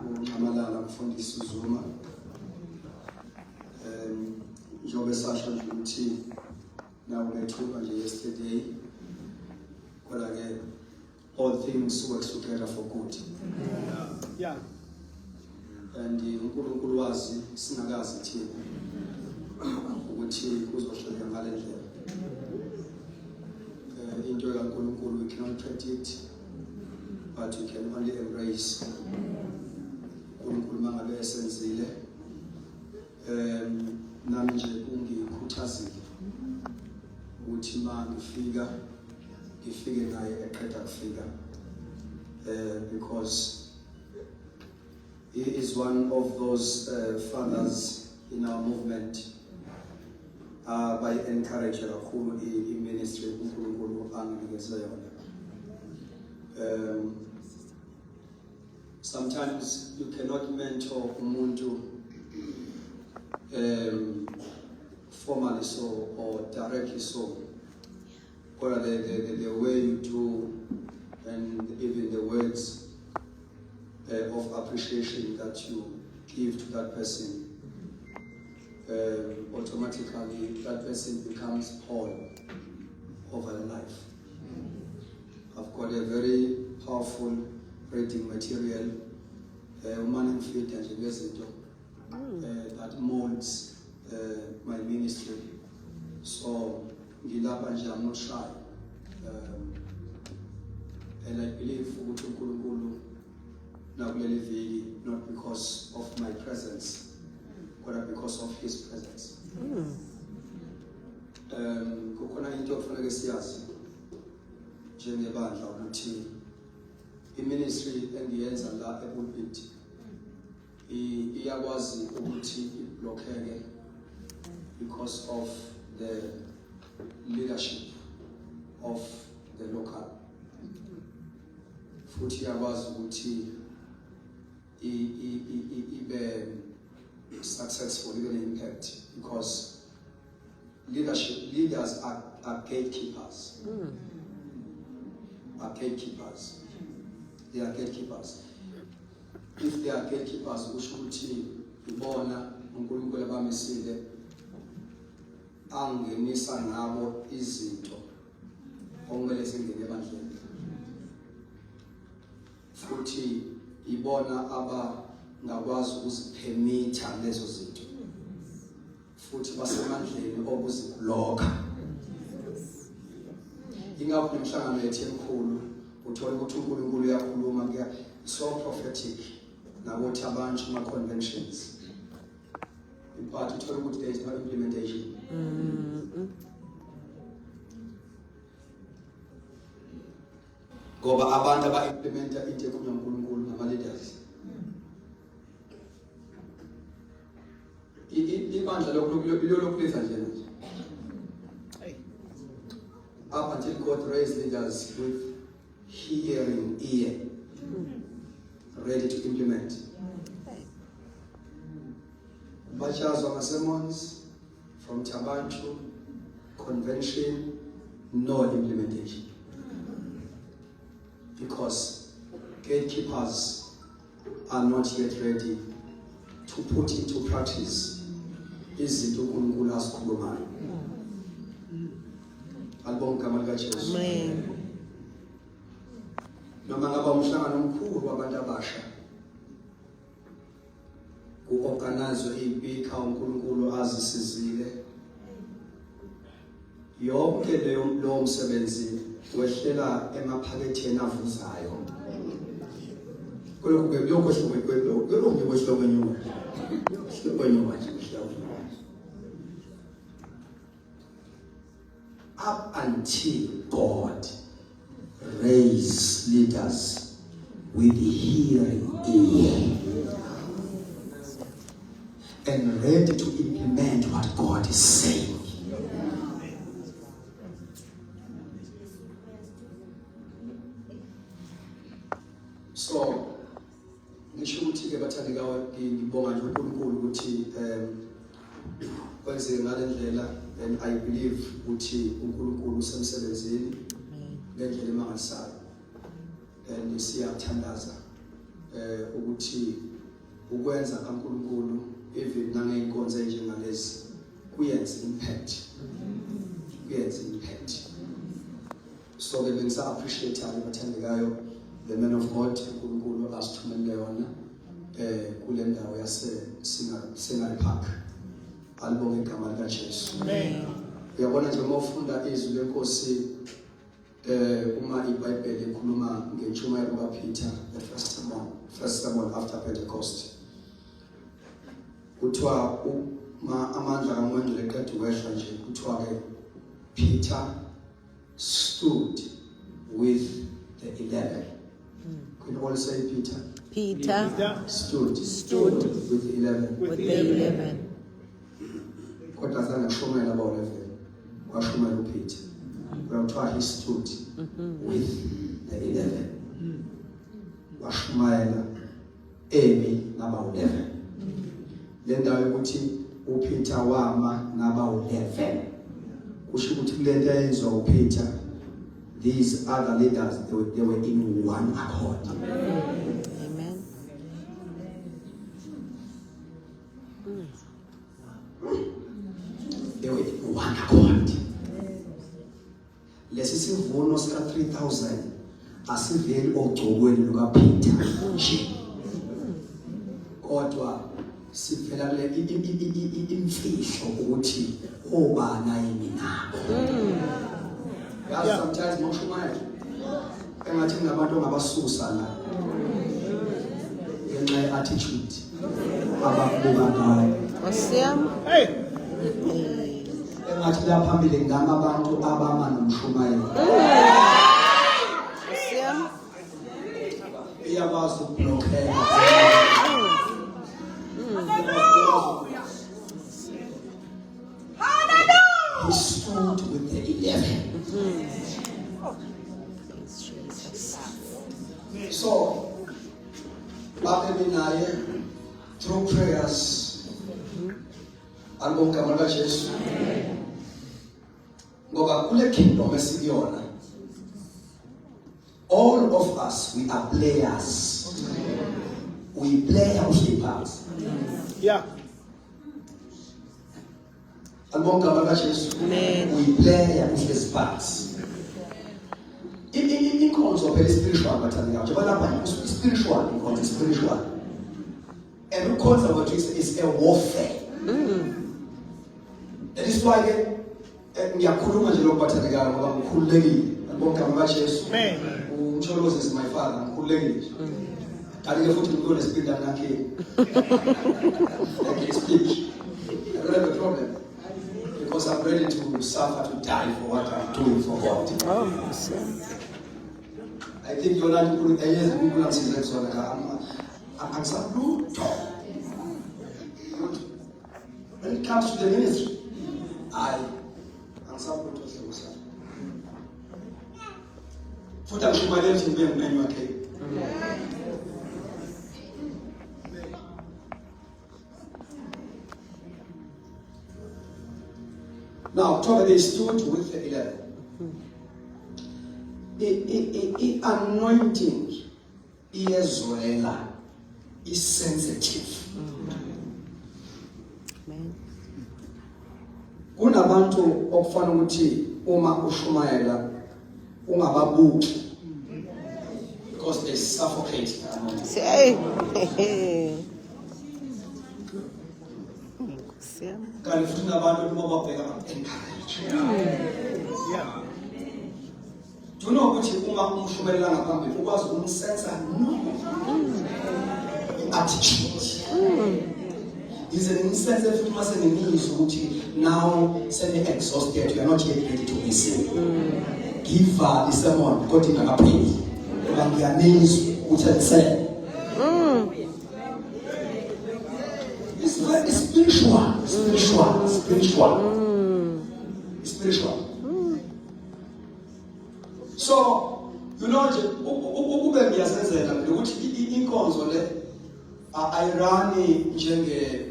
uNcamalala Mfundisi Zuma. Njengoba esasho nje ukuthi nawo lethuba nje yesterday, kodwa ke all things work together for good. Yeah. And uNkulunkulu wazi singakazi thina ukuthi kuzohlala ngale ndlela. Into kaNkulunkulu we cannot predict, but we can only embrace. uNkulunkulu mangabe esenzile nami nje kungikhuthazile ukuthi ngifike naye eqeda kufika, because he is one of those fathers in our movement. By encourage kakhulu i-ministry uNkulunkulu anginikeze yona. Sometimes you cannot mentor umuntu formally so or directly so, but the way you do and even the words of appreciation that you give to that person, automatically that person becomes Paul over life. I've got a very powerful reading material, that molds my ministry. So I'm not shy, and I believe not because of my presence, but because of his presence. Kukhona into okufanele siyazi njengebandla ukuthi i-ministry engiyenza la ePulpit iyakwazi ukuthi iblockeke because of the leadership of the local. Futhi iyakwazi ukuthi ibe successful, even impact, because leaders are gatekeepers. Are gatekeepers. They are gatekeepers. If they are gatekeepers, ushuthi ibona uNkulunkulu abamisile angenisa ngabo izinto okumele zingene ebandleni. Futhi ibona ngakwazi ukuzipermita lezo zinto, futhi basemandleni okuzibloka. Ingakho nemhlangano yethu enkulu uthola ukuthi uNkulunkulu uyakhuluma so prophetic nakuthi abantu ama-conventions, but uthola ukuthi there is no implementation. Ngoba abantu aba-implementa into ekhulunywa uNkulunkulu ngama-leaders. Ibandla lokuphetha nje up until God raised leaders with hearing ear, ready to implement. Bachazwa ma-sermons from Tabanchu, convention, no implementation. Because gatekeepers are not yet ready to put into practice izinto uNkulunkulu asikhulumayo. Alibonga igama likaJesu. Amen. Noma ngaba umhlangano omkhulu wabantu abasha, ku-organize impika uNkulunkulu azisizile, yonke leyo msebenzi wehlela emaphaketheni avuzayo. Up until God raise leaders with hearing ear and ready to implement what God is saying. So, ngisho ukuthi ke bathandekayo ngibonga nje uNkulunkulu ukuthi kwenze ngale ndlela, and I believe ukuthi uNkulunkulu usemsebenzini ngendlela emangalisayo, and siyathandaza ukuthi ukwenza kaNkulunkulu even nangeyinkonzo enjengalezi kuyenza impact. Kuyenza impact. So ke bengisa appreciate abathandekayo the man of God uNkulunkulu asithumele yona kule ndawo yase Sinai Park. Alibonge igama lika Jesu. Amen. Uyabona nje uma ufunda izwi lenkosi uma iBhayibheli ikhuluma ngentshumayelo kaPeter the first sermon after Pentecost. Kuthiwa amandla kaMngcwele eqeda ukwehla nje kuthiwa ke Peter stood with the 11. Can you all say Peter? Peter stood with the 11. With the 11. Kodwa zange kushomela aba 11. Washomela uPeter. Kuthiwa he stood with the 11. Washumayela naba 11. Le ndawo ukuthi uPeter wama naba 11. Kusho ukuthi kule nto eyenzwa uPeter, these other leaders they were in one accord. Amen. They were in one accord. Lesi sivuno sika 3000 asiveli ogcokweni lukaPeter nje. Kodwa sivela kule imfihlo ukuthi obana yini nabo. Sometimes mawushumayela engathi kunabantu ongabasusa la ngenxa ye-attitude abakubuka ngayo. Engathi la phambili ngama abantu abama nomshumayelo. Iyakwazi ukublockela. He stood with the 11. So, through prayers, albonga igama lika Jesu. Ngoba kule kingdom esiyona, all of us, we are players. We play our parts. Yeah. Albonga igama lika Jesu. We play our parts. Inkonzo phela spiritual bathandekayo njengoba lapha spiritual inkonzo spiritual and ukhonza kwethu is a warfare. That is why ngiyakhuluma nje lokho bathandekayo ngoba ngikhululekile ngibonga igama lika Jesu. Umtholozi is my father ngikhululekile kanti ke futhi ngikho nespirit lakhe I can speak. I don't have a problem because I'm ready to suffer, to die for what I'm doing for God. I think you're not going to use people and say that's what I'm saying. When it comes to the ministry, I'm supposed to say what's up. For that, you might have to be a man, okay? Now, talk they stood with the 11. Anointing is sensitive. Kunabantu okufana ukuthi uma ushumayela ungababuki because they suffocate. Kanti futhi nabantu uma babheka encourage. Yeah. Do you know ukuthi uma umshumayela ngaphambili ukwazi ukumsensa attitude. Is an instance that you must say now send exhausted, you are not yet ready to listen. Give the sermon, God in a pray. And your names which I say. It's very spiritual. So, you know, I run a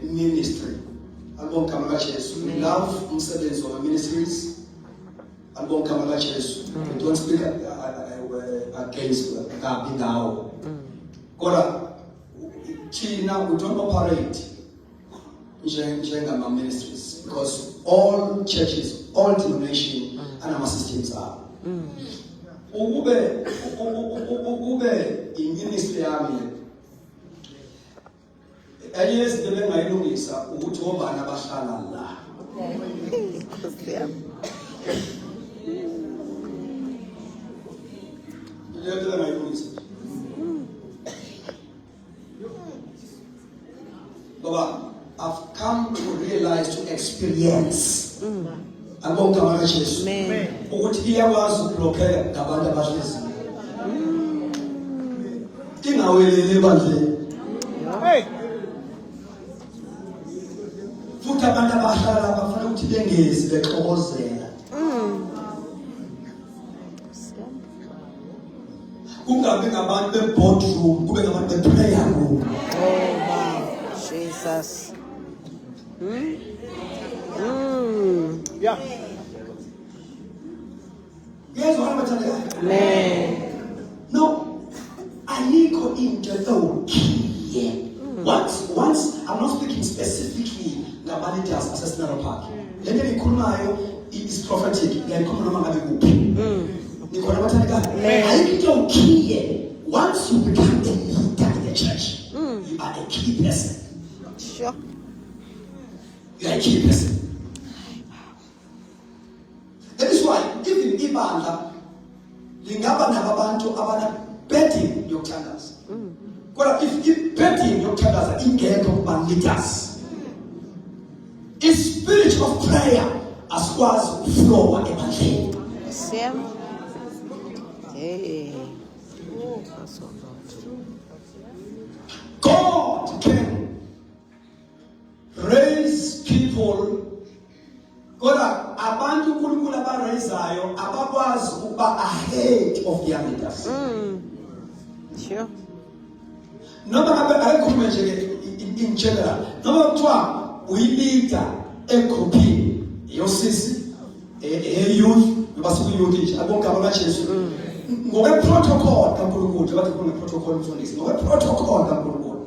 ministry. Albon Kamala Jesu. We love umsebenzi of ministries. Albon Kamala Jesu. We don't speak against Gabinao. Kora China, we don't operate njengama ministries because all churches, all denominations, and our systems are. Ukube i-ministry yami enye yezinto bengayilungisa ukuthi obani abahlala la. Lento bengayilungisa. Baba, I've come to realize, to experience. I'm going to manage this. Ukuthi iyakwazi ukublockeka ngabantu abahlezi. Ingawelele bandle. Hey. Futhi abantu abahlala bafuna ukuthi bengezi bexokozela. Kungabe ngabantu be-boardroom, kube ngabantu be-prayer room. Jesus. Yeah. Yes, what am I telling you? Amen. No, I need to into once I'm not speaking specifically about it as assessment park. Let me it is prophetic. I need to once you become a leader in the church, you are a key person. Sure. You are a key person. That is why even ibandla lingaba nabantu abana betting yokuthandaza. Kodwa if betting yokuthandaza ingekho kuba leaders, a spirit of prayer asikwazi ukuflowa ebandleni. Same. Hey. God can raise people. Kodwa abantu uNkulunkulu abarezayo abakwazi ukuba ahead of their leaders. Sure. Noma ngabe ayikhulume nje in general. Noma kuthiwa uyi-leader egroupini yosisi youth nabasukuyouth nje abogaba kaJesu. Ngokwe-protocol kaNkulunkulu bathi kune-protocol mfundisi. Ngokwe-protocol kaNkulunkulu.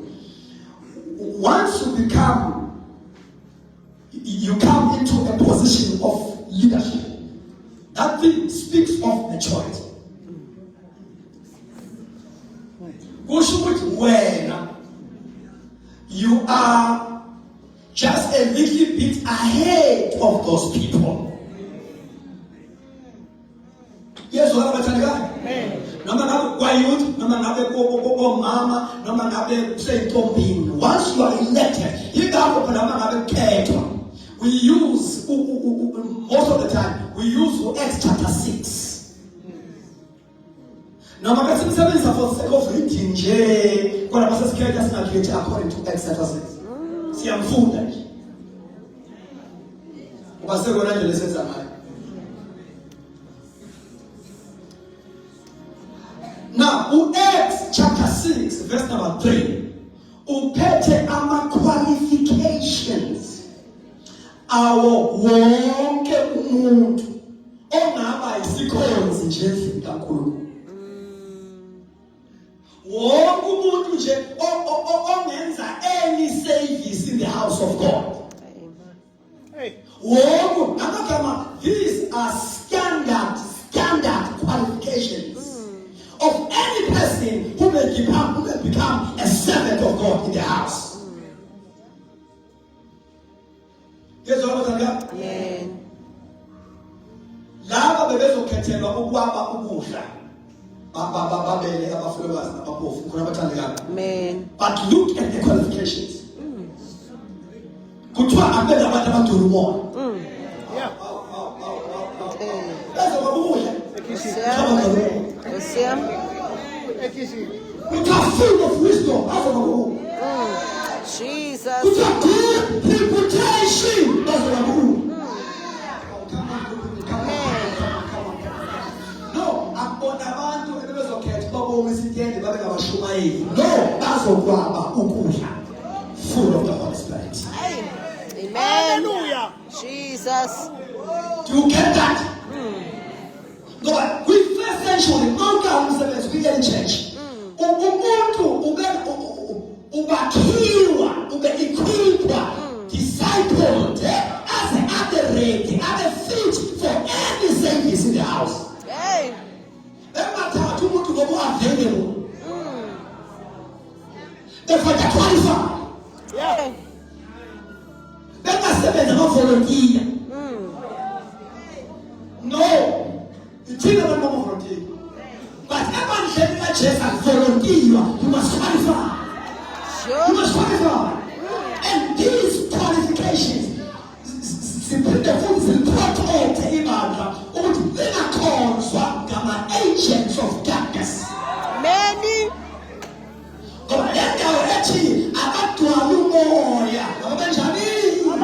Once you come into a position of leadership, that thing speaks of maturity. You are just a little bit ahead of those people. Yes, what am I telling you? No matter what youth, no matter what mama, no matter say tombing. Once you are elected, you got to care. We use most of the time we use Acts chapter 6. Now, my person is for the sake of reading. When I was scared, just not according to Acts chapter 6. See, I'm fooled. What's the one that says am I? Now, Acts chapter 6, verse number 3. Upete ama qualifications. Awo wonke umuntu ongaba isikhonzi nje endlini kaNkulunkulu. Wonke umuntu nje ongenza any service in the house of God. Hey, wonke amagama, these are standard qualifications of any person who may become a servant of God in the house. Yes, Amen. Laba bebezokhethelwa ukwaba ukudla. Babele abafowekazi abaphofu khona abathandekayo. Amen. But look at the qualifications. Kuthiwa abele abantu abaduru umoya. Yeah. Bezokubukudla. Kuthiwa full of wisdom. Jesus. Kuthiwa good reputation. No, abona abantu ebezokhetha babonga isitende babe ngabashumayeli. No, bazokwaba ukudla. Full of the Holy Spirit. Amen. Hallelujah. Jesus. Do you get that? No, but we first century, we get in church. Umuntu ube ukwakhiwa ube-equipwa discipled aze ready fit for any service in the house. Hey. Bengathathi umuntu ngoba available befaka qualify. Yeah. Bengasebenza ngo-volunteer. No, thina abantu bama-volunteer. But ebandleni kaJesu volunteer, you must qualify. You Sure. must qualify. And these qualifications ziprotect ibandla ukuthi lingakhonzwa ngama-agents of darkness. Many. Ngoba le ndawo ethi abagcwala umoya ababenjani?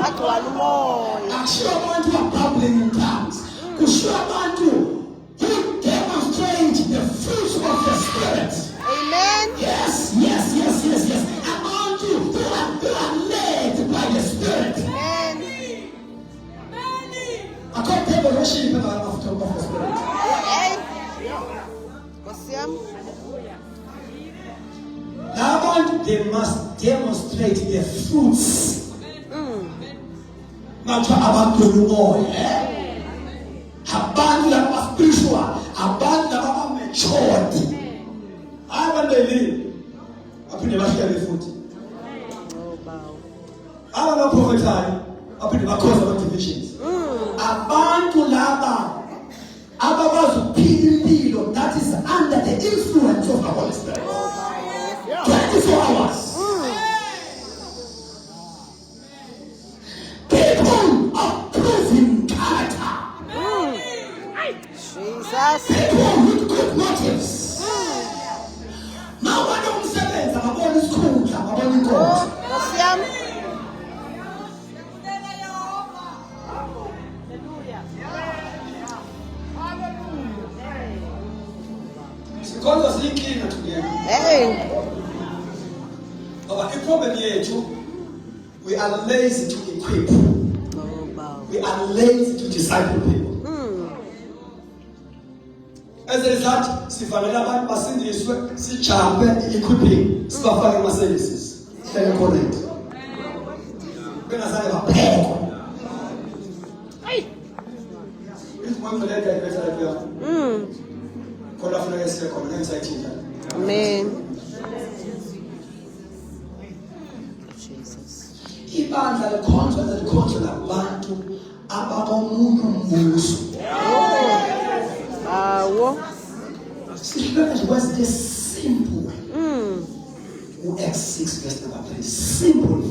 Agcwala umoya. Akushiwo abantu babbling in tongues. Kushiwo abantu who demonstrate the fruits of the Spirit. Amen. Yes. Abantu who are led by the Spirit. Amen. I can't tell the worship of the Spirit. Hey. Kosiam. Abantu, they must demonstrate the fruits. Not about the umoya. Abantu laba spiritual, abantu laba matured. Abandeli aphinde bahlele futhi. Abaprofetayo aphinde bakhoza ama-divisions. Abantu laba abakwazi ukuphila impilo that is under the influence of the Holy Spirit. 24 hours. People of proven character. Jesus. People with good motives. Now when you say that, I'm going to school, I'm going to go. Kosiam. Because of thinking together. Hey. But the problem here too, we are lazy to equip. We are lazy to disciple people. As a result, sifanele abantu basindiswe, sijampe equipping, sibafake ama-services. Hlele connect. Bengazange baphekwa. Izimongceleyo ayibethele kuya. Khona funeka sibe khona ngensayithi. Amen. Jesus. Ibandla likhonzwa nabantu abakomunye umbuso. Awo. Sihlukene was the simple. Acts 6 verse number 3. Simple.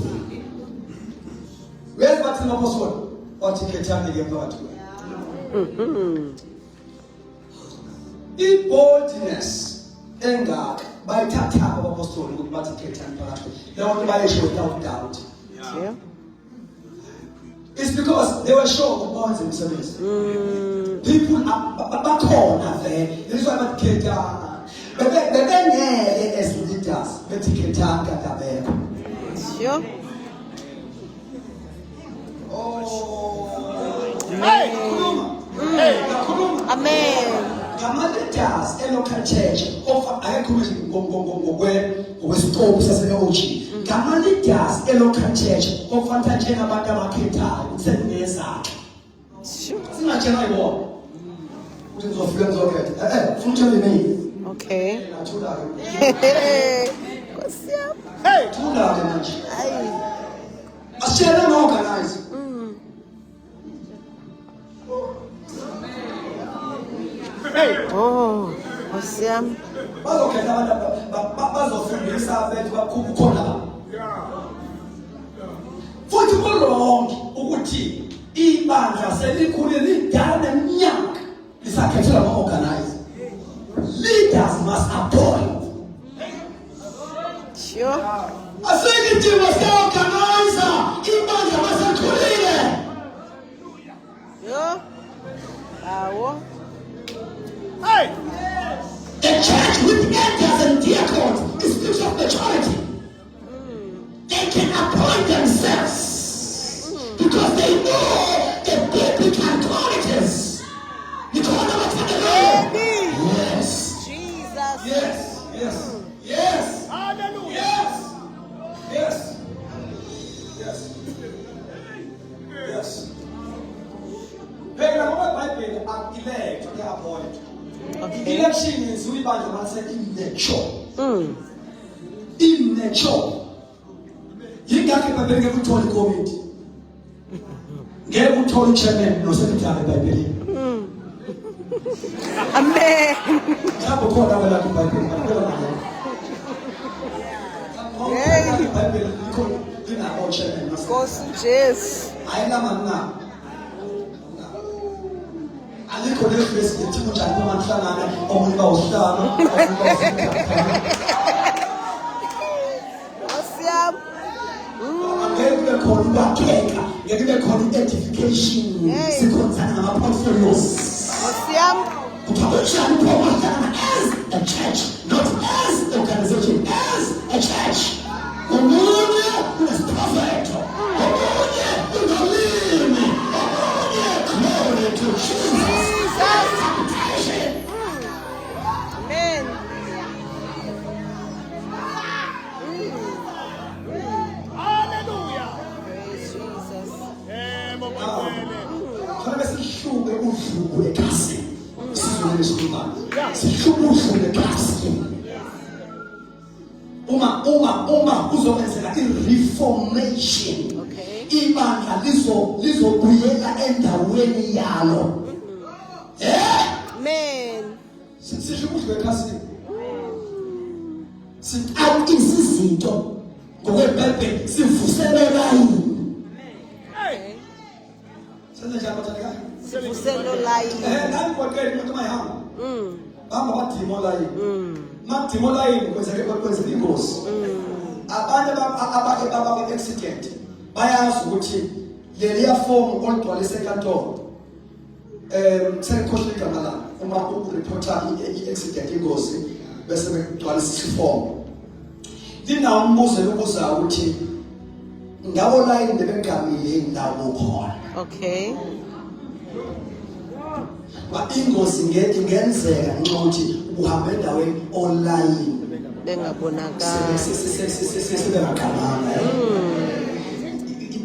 Where's Martin Apostle? Wathi khethani ke phakathi. I-boldness engaka bayithatha abapostoli ukuthi bathi khethani phakathi. Leyo nto bayisho without doubt. Yeah. It's because they were sure of God's themselves. People bakhona there. This is why bathi khethani. Bebengeke as leaders bethi khethani kadabeko. Sure. Hey, khuluma. Amen. Ngama-leaders e-local church ngokwesitopu sase-OG. Ngama-leaders e-local church ofana njengabantu abakhethayo kuseningezakhe. Sure. Singatshela yibona ukuthi ngizofika ngizokhetha. Funa utshele mina. Okay. Nathula-ke. Kosiam. Thula-ke manje. Ay. Asitshele ama-organize. Oh. Kosiam. Bazokhetha abantu bazofundisa bethu bakhona. Futhi kulonke ukuthi ibandla selikhule lidala neminyaka lisakhethelwa ama-organize. Leaders must appoint. Sure. Asikithi must-organize. Ibandla maselikhulile. Yo. Awo. A church with elders and diacons is speaks of maturity. They can appoint themselves because they know the biblical qualities. You call them a Baby. Yes. Jesus. Yes. Hallelujah. Yes. elect, they appoint. Okay. Election is we by the say immature. Mm. Immature. Yingakho eBhayibhelini ngeke uthole committee. Ngeke uthole chairman no secretary eBhayibhelini. Amen. Mhlawumbe khona wena eBhayibhelini akukho nayo. Hey. eBhayibhelini likhona linabo chairman. Nkosi Jesu. Ayilama na. Alikho lepresident kunjani uma nhlangana omunye bawuhlanga omunye bawuhlanga. Awesome. Ngeke kube khona ukwakheka, ngeke kube khona edification, sikhonzana ngama-portfolios. Awesome. Kuthakutshani kuphakathana as a church, not as an organization, as a church. Omunye unesiphrofeto, omunye unolimi, omunye glory to Jesus. Amen. Hallelujah. Praise Jesus. Khona besihluke udluku ekhasi. Sizwe lesibani. Sihluke udluku ekhasi. Uma uzokwenzeka i-reformation. Okay. Ibandla lizobuyela endaweni yalo. Amen. Sihluke udluku ekhasi. Sithatha izinto ngokwebhayibheli sivuselela yini? Okay. Senze njani bathandekayo? Sivuselo line. Nani kwakeni umuntu mayihamba. Mm. Hamba badimo line. Mm. Madimo line kwenzeka ingozi. Abantu ababa-accident bayazi ukuthi leliya form olugcwalise enkantolo sekukhohlwe igama lami uma ureporta i-accident ingozi bese begcwalisa iform. Linawo umbuzo lokubuza ukuthi ngawo line bebengamile indawo khona. Okay. Ingozi ingenzeka ngenxa ukuthi uhamba endaweni online. Bengabonakala.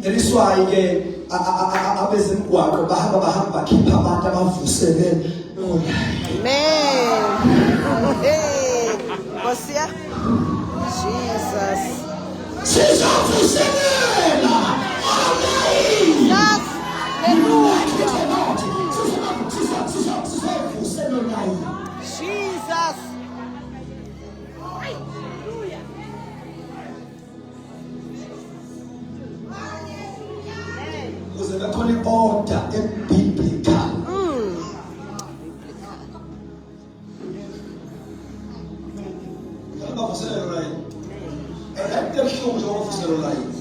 That is why ke abezemgwaqo bahamba bakhipha abantu abavuselele. Amen. Hey. Kosia. Jesus. Sizovuselela. Amen. Jesus. Hallelujah. Sizovuselela yini? Jesus. Kuze bekhona i-order ebiblical. Abavuselele right. Akubuhlungu nje ukuvuselele right.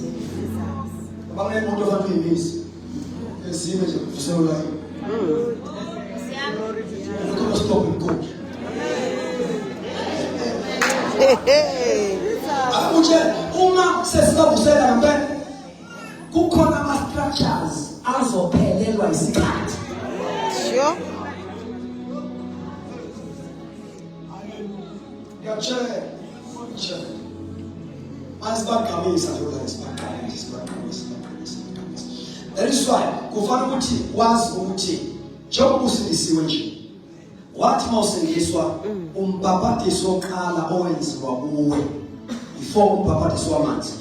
Abangemuntu ofana uyimisi. Ezime nje ukuvuselele right. Lokho stop inkosi. Hey. Akuje uma sesizavusela ngempela kukhona ama-structures azophelelwa isikhathi. Sure. Ngiyakutshela. Asibagamisa nje la isibagamisa. That is why kufanele ukuthi wazi ukuthi njengoba usindisiwe nje wathi mawusindiswa umbhabhadiso oqala owenziwa kuwe before umbhabhadiso wamanzi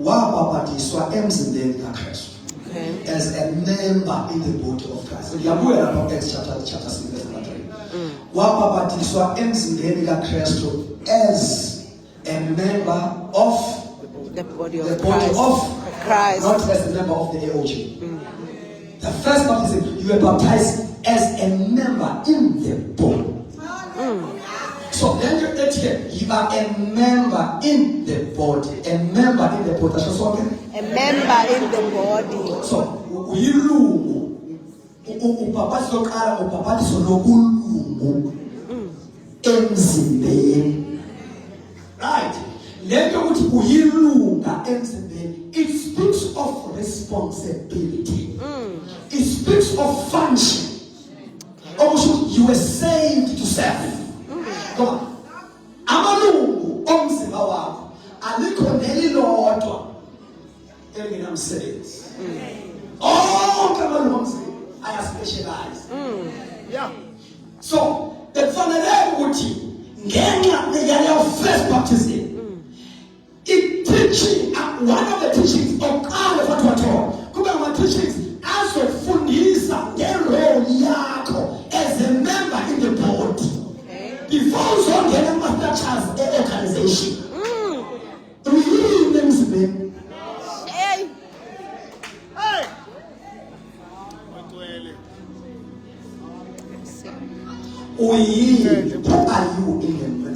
wabhabhadiswa emzimbeni kaKristu. Okay. As a member in the body of Christ. Yabuya lapha Acts chapter 6 verse 3. Wabhabhadiswa emzimbeni kaKristu as a member of The body the of body Christ. of Christ. not as a member of the AOG. The first baptism, you were baptized as a member in the body. So then you get here, you are a member in the body. A member in the body. That's what A member in the body. so uyilungu ubhabhadiso loqala ubhabhadiso lokulungu emzimbeni. Right. Lento ukuthi uyilunga emzimbeni, it speaks of responsibility. It speaks of function. Okusho you were saved to serve. Ngoba amalungu omzimba wakho alikho nelilodwa elingenamsebenzi. Onke amalungu omzimba ayaspecialize. Yeah. So bekufanele ukuthi ngenxa yaleyo first baptism it teaching one of the teachings oqala futhi wathola kube ngama teachings azofundisa ngerole yakho as a member in the board before uzongena kuma structures organization uyini emzimbeni Hey. Hey. Wagcwele. uyini who are you in the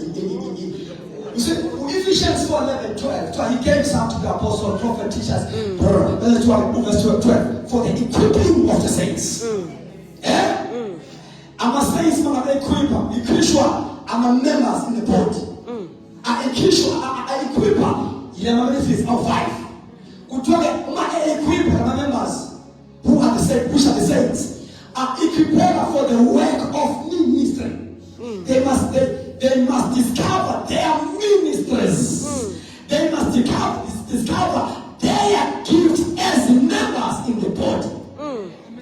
you see Ephesians 4:11-12 so he gave some to the apostles prophet teachers verse 12 for the equipping of the saints ama saints mama equipwa ama members in the body equipwa yama benefits of 5 kuthiwa uma equipwa ama members who are the saints which are the saints are equipped for the work of ministry. They must discover their ministries. They must discover their gifts as members in the body.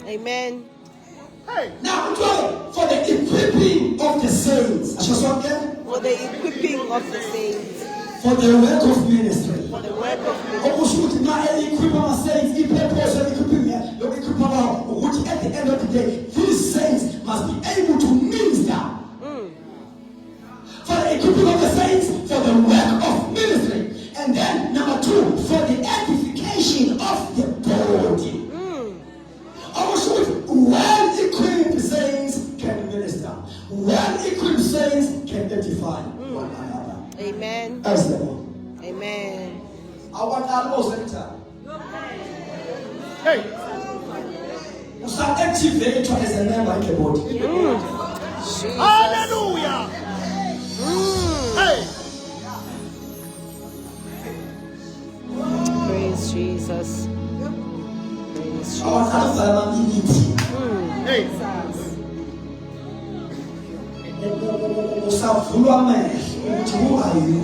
Amen. Hey. Now, for the equipping of the saints. For the equipping of the saints. For the work of ministry. For the work of ministry. At the end of the day, these saints must be able to minister. For the equipping of the saints, for the work of ministry. And then number 2, for the edification of the body. Well-equipped saints can minister. Well-equipped saints can edify one another. Amen. That's the one. Amen. I want almost every time. Hey. You start activate as a member in the body. Jesus. Hallelujah. Hey. Praise Jesus. Praise I want Jesus. alpha unity. Hey. Usavulwa amehlo ukuthi who are you?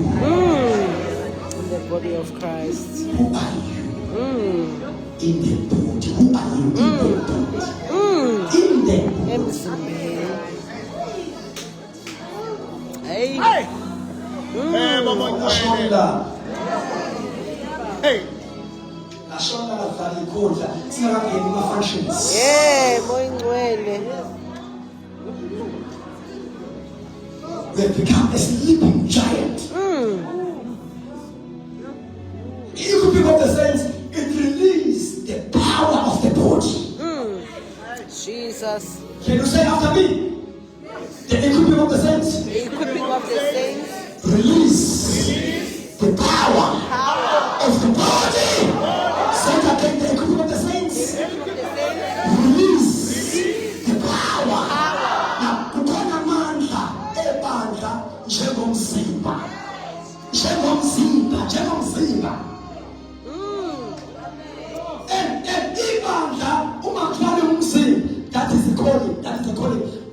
In the body of Christ. Who are you? In the body. Who are you in the body? In the body. Emzimbeni. Hey. Hey. Hey, Mama Wagcwele. Ashonda. Hey. Ashonda lavala ikhundla singakangeni kuma-functions. Yeah, moyingcwele. We have become a sleeping giant. The equipping of the saints, it releases the power of the body. Jesus. Can you say after me? The equipping of the saints, The equipping of the saints. release the power of the body. Say it again, the equipping of the saints, release the power. Now, kukhona amandla ebandla njengomzimba. And ibandla uma kuthwala umzimba, that is the calling.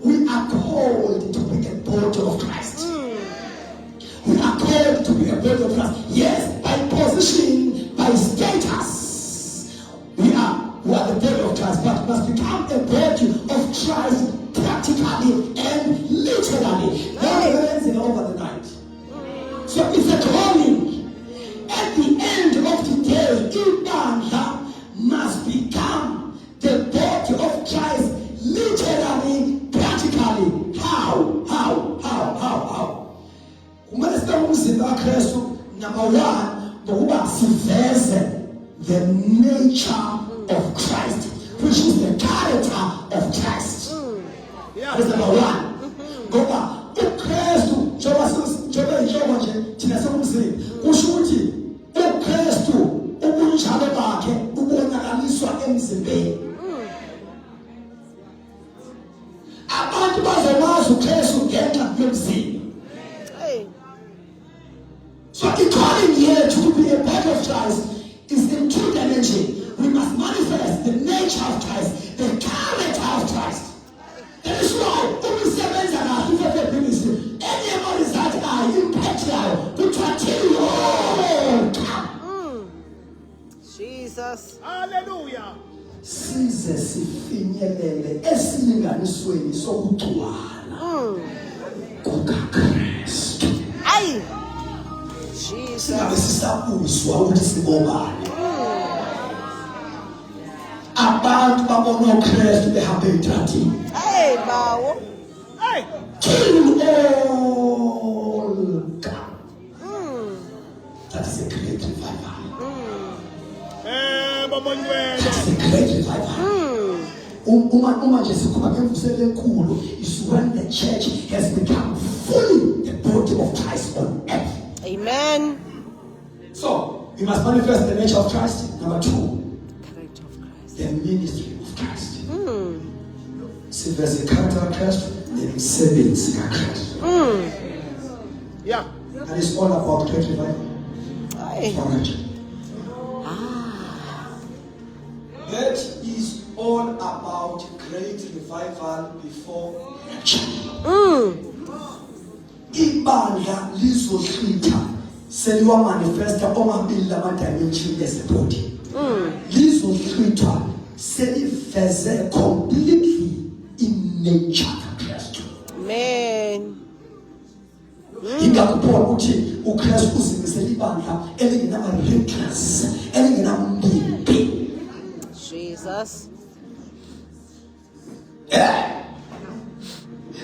We are called to be a body of Christ. We are called to be a body of Christ. Yes, by position, by status, we are the body of Christ, but must become a body of Christ practically and literally. That happens over the night. So it's a calling. At the end of the day, ibandla must become the body of Christ literally, practically. How? Kumele sibe umzimba kaKristu number 1 ngokuba siveze the nature of Christ, which is the character of Christ. That is number 1. Ngoba uKristu njengoba nje thina somzimba kusho ukuthi uKristu ubunjalo bakhe ubonakaliswa emzimbeni. Abantu bazokwazi uKristu ngenxa yomzimba. So the calling here to be a body of Christ is in 2 dimensions. We must manifest the nature of Christ, the character of Christ. That is why umsebenza kahle ufike ministry. Anybody that are impacted Jesus. Hallelujah. size sifinyelele esilinganisweni sokugcwala kukaKristu. Aye. Singabe Jesus. sisabuzwa ukuthi sibobani. Abantu babona uKristu behambe etradini. Hey, bawo. Hey. Kill all. That is a great revival. Bomongwele. That's a great revival. Uma nje sikhuluma ngemvuselo enkulu is when the church has become fully the body of Christ on earth. Amen. So we must manifest the nature of Christ. Number 2, Character of Christ. the ministry of Christ. Siveze character of Christ, nemsebenzi kaKristu. Yeah. And it's all about great revival. Aye. Alright. That is all about great revival before rapture. Ibandla lizohlitha seliwa manifesta omabili lama dimension ezebody. Lizohlitha seliveze completely in nature kaKristu. Amen. Ingakubona ukuthi uKristu uzimisela ibandla elingenama wrinkles, elingenambimbi. Jesus.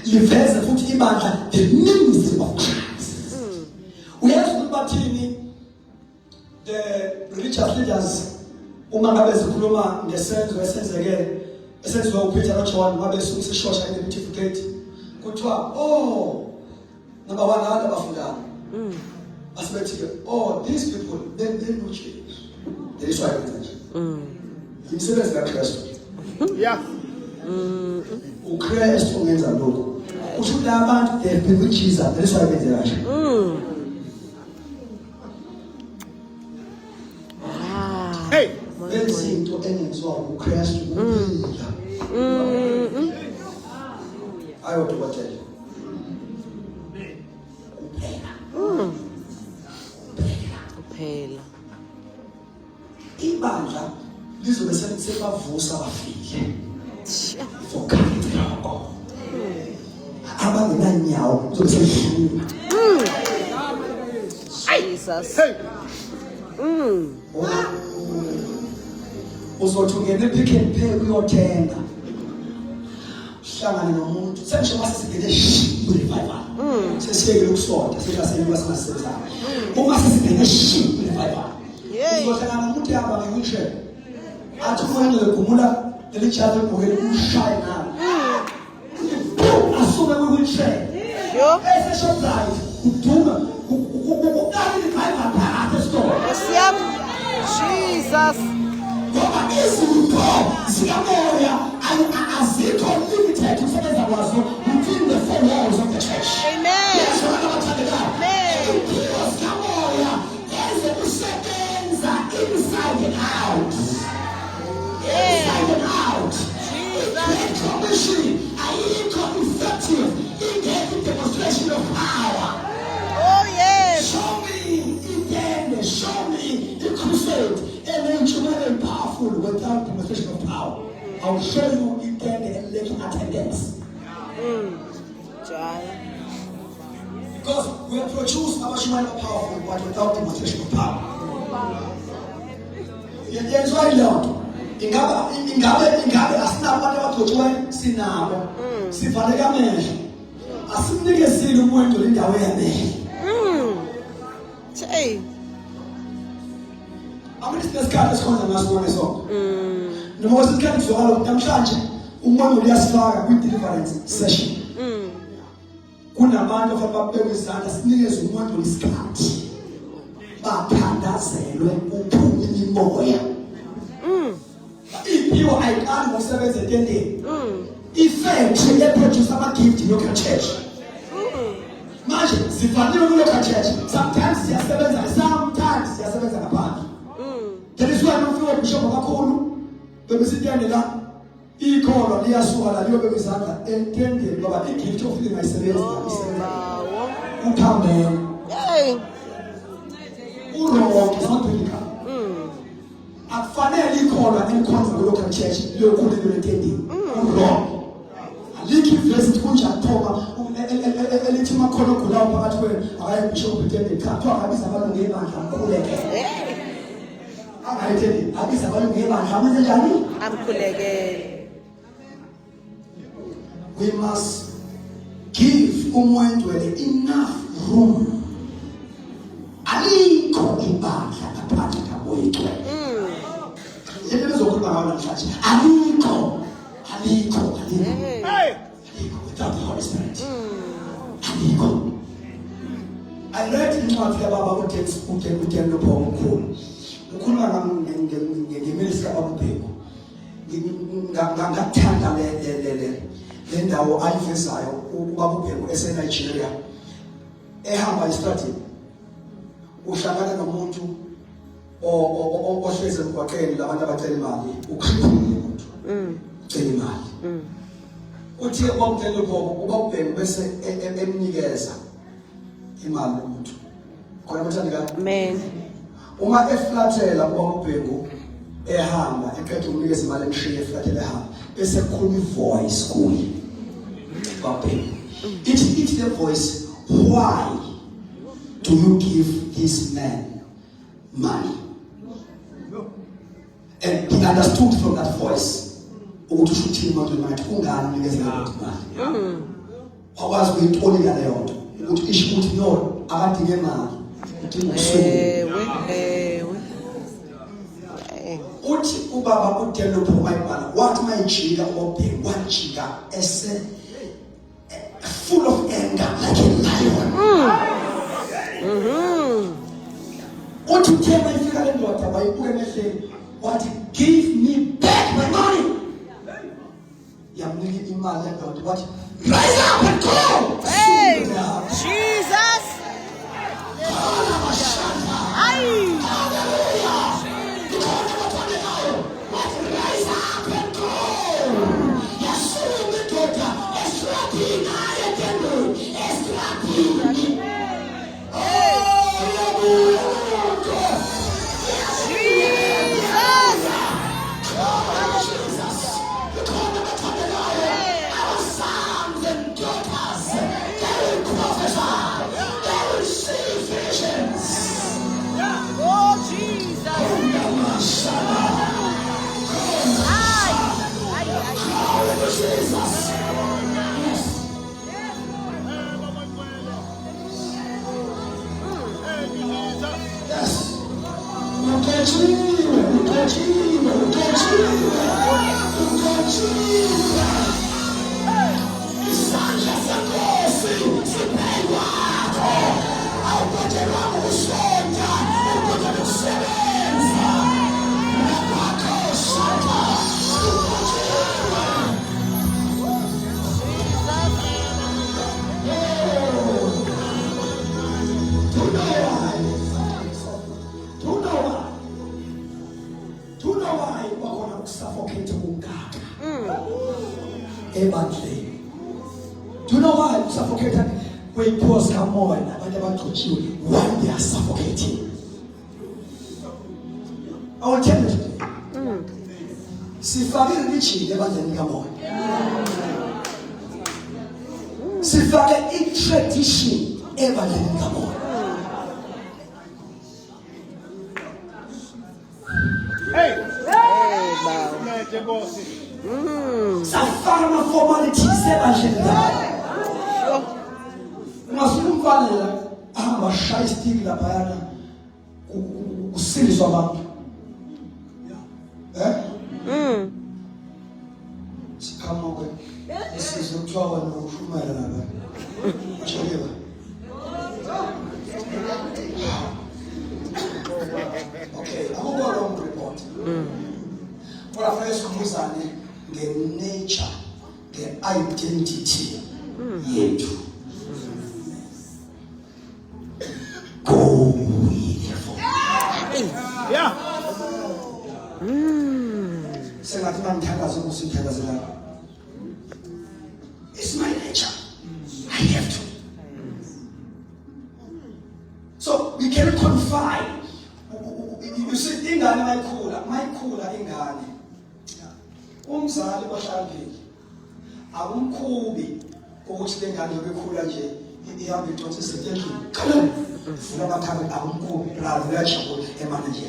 Liveze futhi ibandla the ministry of Christ. Uyazi ukuthi bathini the religious leaders uma ngabe zikhuluma ngesenzo esenziwa uPeter noJohn ngabe sishosha identificate kuthiwa number 1 abantu abafundana asibethi these people they know change. That is why imisebenzi kaKristu. Yeah. uKristu ungenza lokho. Usho la abantu they believe Jesus. That is why benze kahle. Hey. Benzinto engenziwa uKristu kuphela. Ayodokotela. Kuphela. Ibandla lizobe sebavusa bafike. For character yakho. Abangenanyawo lizobe selifuna. Jesus. Hey. Uzothi ungena ePick n Pay uyothenga. Hlangana nomuntu sengisho masisibheke revival. Sesiyeke ukusonda sekasenyuka singasebenzanga. Uma sesibheke revival. Uzohlangana nomuntu yaba nge-wheelchair. Athi kufanele gumula lelijazi ebhokeni umshaye nayo. Asuke kwi-wheelchair. Yo. Eseshoprite uduma ukukali revival phakathi esitolo. Yesiyam. Jesus. Ngoba izitho zikamoya azikho limited ukusebenza kwazo within the 4 walls of the church. Amen. Yes, Amen. Amen. Izitho zikamoya ezokusebenza inside and out. Inside and out. The commission ayikho effective in the demonstration of power. Oh, yes. Show me again, show me the crusade and then powerful without demonstration of power. I'll show you again the election attendance. Child. Because we have produced our human powerful but without demonstration of power. Yes, why not? Ingabe asinabantu abagcotshiweyo sinabo. Sivaleka amehlo. Asimnikezile umuntu lendawo yamehlo. Hey. Amanesinesikhathi esikhonza ngasibone sonke. Noma kwesikhathi kuzwakala namhlanje umoya uyasifaka kwi-deliverance session. Kunabantu afanele babeke izandla sinikeze umuntu isikhathi. Bathandazelwe uphume imimoya. Iphiwo ayiqali ngokusebenza etendeni. Ifactory eproduce ama-gift local church. Manje sivamile ku-local church. Sometimes siyasebenza, sometimes siyasebenza ngaphandle. That is why nofika ubishop kakhulu bebesitende la ikholo liyasuka la liyobeka izandla entendeni ngoba igift ofike mayisebenzi ukhamela Hey. uroke is not biblical. akufanele ikholwa elikhonza ku-local church liyokhulelwa entendeni. Wrong. Alikho ivesi kunjani thoba elithi makhono ogulayo phakathi kwenu akaye bishop entendeni. Cha, kuthiwa akabiza abalungu ebandla amkhulekele. Angayitheni abiza abalungu ebandla amenze njani? Amkhulekele. We must give uMwendwele enough room. Alikho ibandla ngaphandle kaMwendwele. Yebo bezokhuluma ngayo namhlanje. Alikho. Hey. Without the Holy Spirit. Alikho. I read incwadi kababa uTen Lopho omkhulu. Ukhuluma ngeministry kaBabubheko. Ngathanda le ndawo ayivezayo uBabubheko eseNigeria. Ehamba estradini. Uhlangana nomuntu ohlezi emgwaqeni labantu abacela imali. Ukhuluma nomuntu. Cela imali. Uthi uBabubheko uBabubheko bese emnikeza imali umuntu. Khona bathandika. Amen. Uma eflathela uBabubheko ehamba eqeda umnikeza imali emshiye eflathela ehamba bese kukhuluma ivoice kuye. Babubheko. It's the voice. Why do you give this man money? And he understood from that voice. Ukuthi ushuthi imali manje kungani unikeza imali. Wakwazi ukuyithola leyo nto. Ukuthi isho ukuthi no akadinge imali. Udinga usuku. Uthi ubaba uTen Lopho mayibhala wathi mayijika uBabubheko wajika full of anger like a lion. Uthi uthema ifika le ndoda wayibuka emehlweni wathi give me back my money. Yamnika imali lendoda wathi rise up and go. Hey, Jesus. Ay. Rise up and go. Yasumi ndoda estrapina yetendo estrapina. Do you know why suffocated? When pause come on, why they are suffocating? I will tell you today. Sifake lichi ebandleni kamoya. Sifake i-tradition ebandleni kamoya. Hey. Safaka ama-formalities ebandleni kamoya. Ungasuka umfanele ahamba ashaya isitiki laphayana usindiswa abantu. Sikhama-ke isizwe kuthiwa wena ushumayela lapha. Ashayela. Okay, akukho wrong report. Kodwa fanele sikhumbuzane nge-nature, nge-identity yethu. Go ye therefore. Yeah. Sengathi mangithandaza ukusithandazela. It's my nature. I have to. So we cannot confide. You see, ingane mayikhula ingane. Umzali ohlambile akumkhubi ukuthi le ngane yobekhula nje ihambe idonse esendlini. Funa bakhabe akumkhubi rather uyajabula emanage.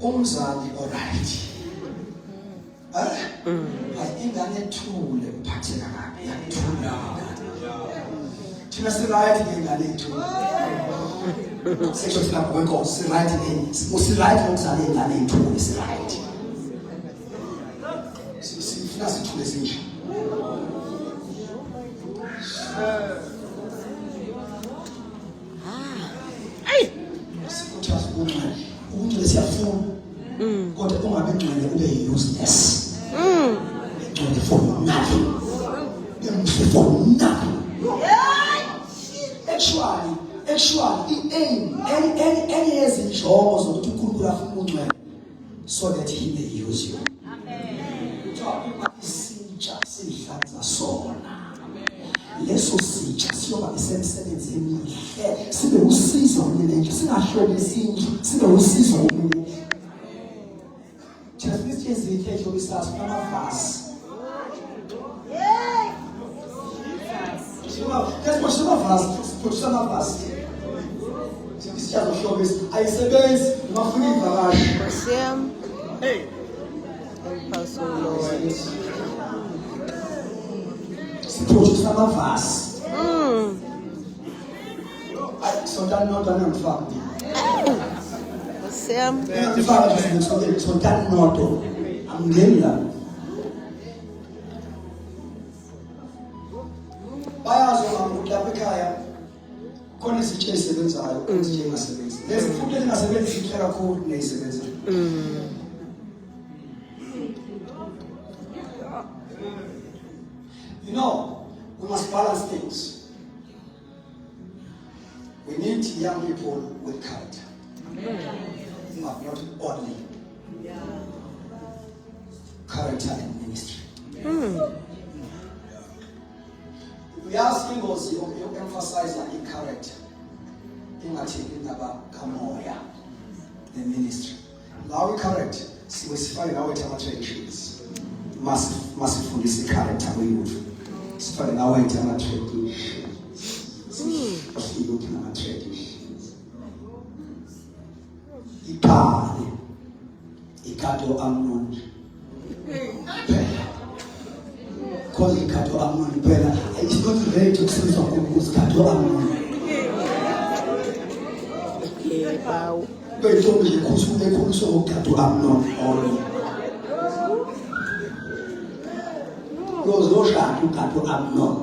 Umzali alright. Ingane ethule uphatheka kabi yathula. Thina siright ngengane ethule. Sexual slap kwenkosi siright ngene. Usiright ngokuzala ingane ethule siright. Sifuna sithule sinje. Sikuthaza ubungcwele. Ubungcwele siyafuna. Kodwa ungabe ngcwele ube useless. Ngcwele for nothing. For nothing. Actually, any yezinjongo zokuthi uNkulunkulu afuna ungcwele so that he may use you. Isitsha sihlanza sona. Leso sitsha siyoba isemsebenzi emihle. Sibe usizo kumina, singahloli isindlu, sibe usizo kumina. Just this is the case of start amavasi. That's what some of us put some of us. This is just show this. I say this, not free garage. Hey. Lord. Put some of us. So that not done fact. So that not I'm getting bayazona ukuthi lapha ekhaya khona isitshe esisebenzayo isitshe engasebenzi lezi futhi engasebenzi ihle kakhulu nezisebenza you know we must balance things. We need young people with character, not only character in ministry. We are symbols you emphasize on character. In Kamoya, the ministry. Now we correct, specify our traditions. Must police the character we use. Specify our traditions. Traditions. Ikado Amnon. Call Ikado Amnon Bella. It's not ready to see some Ikado Amnon. But told me they also Ikado Amnon only. Those to Ikado Amnon.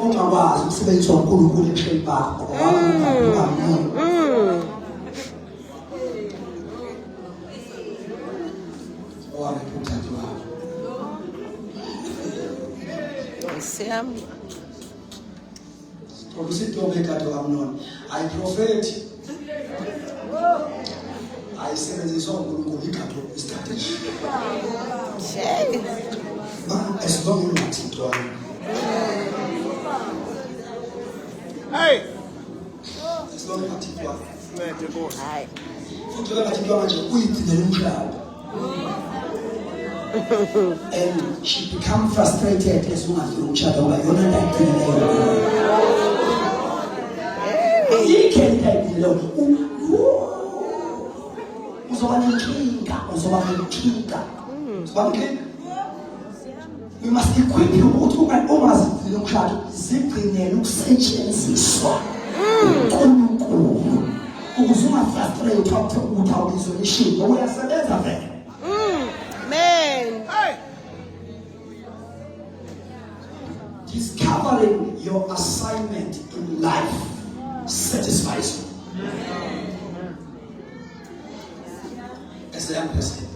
Umawaz usebenza uNkulunkulu eSheba. Ikado Amnon. Sam. I prophet. I say this is all Ikado established. As long as it's done. Hey! As long as it's done. Hi. And she become frustrated as soon as you chat over. You're not like he can take the Lord. We must equip you to an almost zipping and ukusetshenziswa uNkulunkulu ukuzuma frustrate without resolution uyasebenza vele. Man. Discovering your assignment in life satisfies you. As a young person,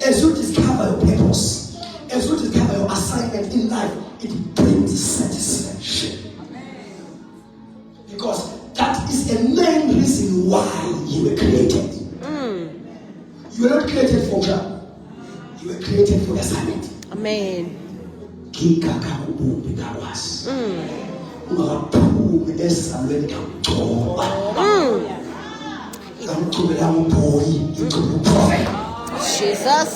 as you discover your purpose, as you discover your assignment in life, it brings satisfaction. Because that is a main reason why you were created. You were not created for job. You were created for assignment. Amen. ngicubela ngubhoyi, ngicubela uprofeti. Jesus.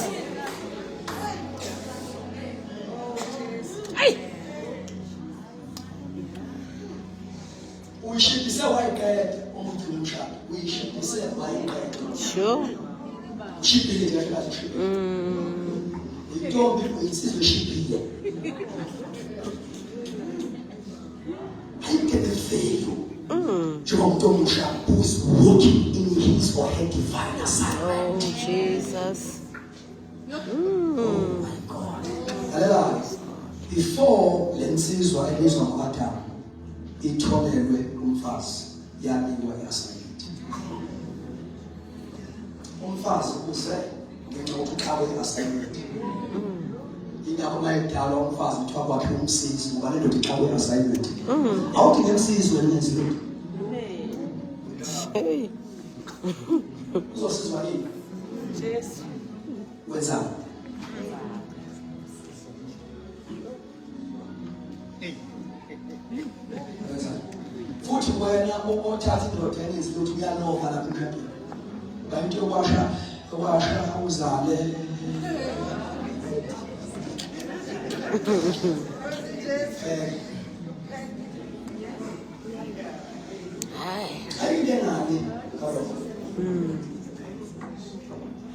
Ay. Uyishibise wayiqeda umuntu nomshado. Uyishibise wayiqeda. Sure. Ushibile nje kahle ushibile. Intombi uyinsizwe ushibile. I get the value. Njengomuntu omusha who's walking in his or her divine assignment. Oh, Jesus. Oh my God. Hallelujah. Before lensizwa elizwa ngo-Adam itholelwe umfazi yanikwa i-assignment. Umfazi uze ngenxa yokuqhawe i-assignment. Indaba mayidala umfazi kuthiwa kwakhe umsizi ngoba le ndoda iqhawe i-assignment. Awuthi ngemsizi wena nenzi lutho. Hey. Uzosizwa yini? Jesu. Wenzani? Futhi wena othatha indoda eninzi lutho uyalova lapha emshadweni. Kanti yokwasha uzale. Ayingenani kaloko.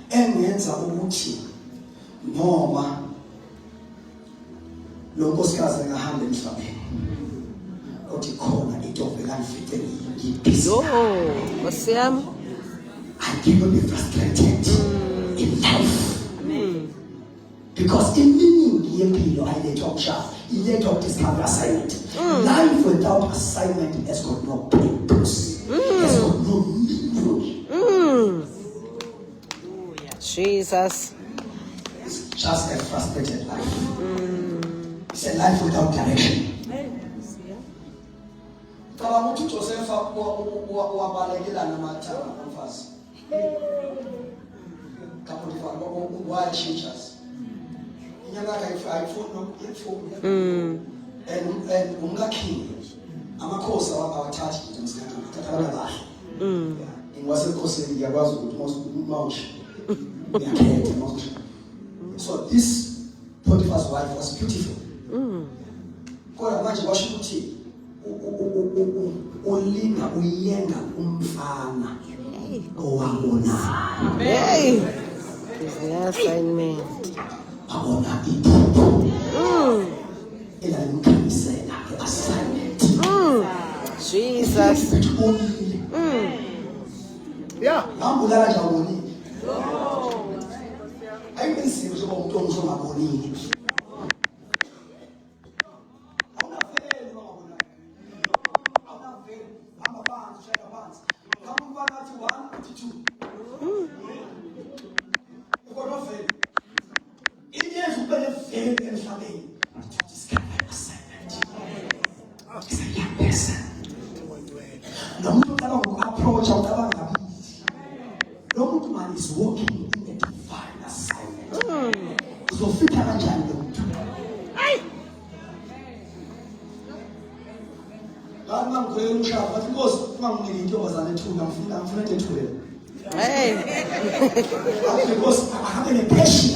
Engenza ukuthi noma lo nkosikazi engahamba emhlabeni othi khona into ekanifike ngibhizi. Yo, Osiam. I cannot be frustrated in life. Because in meaning yempilo ayilethwa ukushaya, ilethwa ukudiscover assignment. Life without assignment has got no purpose. Has got no meaning. Jesus. It's just a frustrated life. It's a life without direction. Kala mutu Joseph wabalekela namathaba amfazi. Kapotifa why teachers. Inyanga ayifuna and umkakhe amakhosi awathathi into msikhathi tathala kahle. Ingwasekhosini ngiyakwazi ukuthi mawusho. So this Potiphar's wife was beautiful. Kodwa manje kwasho ukuthi ulinga uyenga umfana owabonayo. Hey. It's the assignment. Abona iphupho. Elalumkhamisela i-assignment. Jesus. Yeah. Ngambulala nje awubonile. Ayibenzima njengoba umuntu omusha ongabonile. Awunaveli ongabonakali. Awunaveli. Hamba phansi, shaka phansi. Kama umfana athi 1 uthi 2. Ukodwa veli. Inyezo ubele veli emhlabeni. Discover assignment. It's a young person. Nomuntu uqala ngoku-approach awucabanga kabili. Lo muntu man is walking in a divine assignment. Uzofika kanjani lo muntu? Lana ngikholela umshado bathi Nkosi unganginiki intombazane ethuna ngifuna into ethule. Hey. Because ahambe nepassion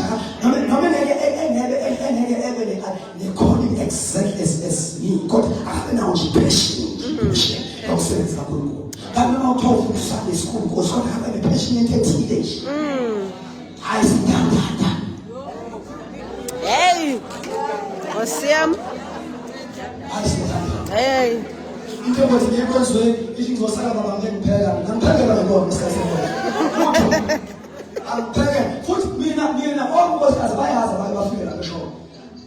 noma engeke ebe ne-calling exactly as me. God ahambe nawo nje passion. Yokusebenza kakhulu. Kanti noma uthola ukusanda esikhulu Nkosi kodwa ahambe nepassion ethile nje. Ayisindanda. Hey. Osiam. Ayisindanda. Hey. Into ukuthi ngikwenziwe ithi ngizosaka baba ngipheka ngiphekela ngibona isikhathi. Angiphe futhi mina onkosi bayazi abantu bafike la besho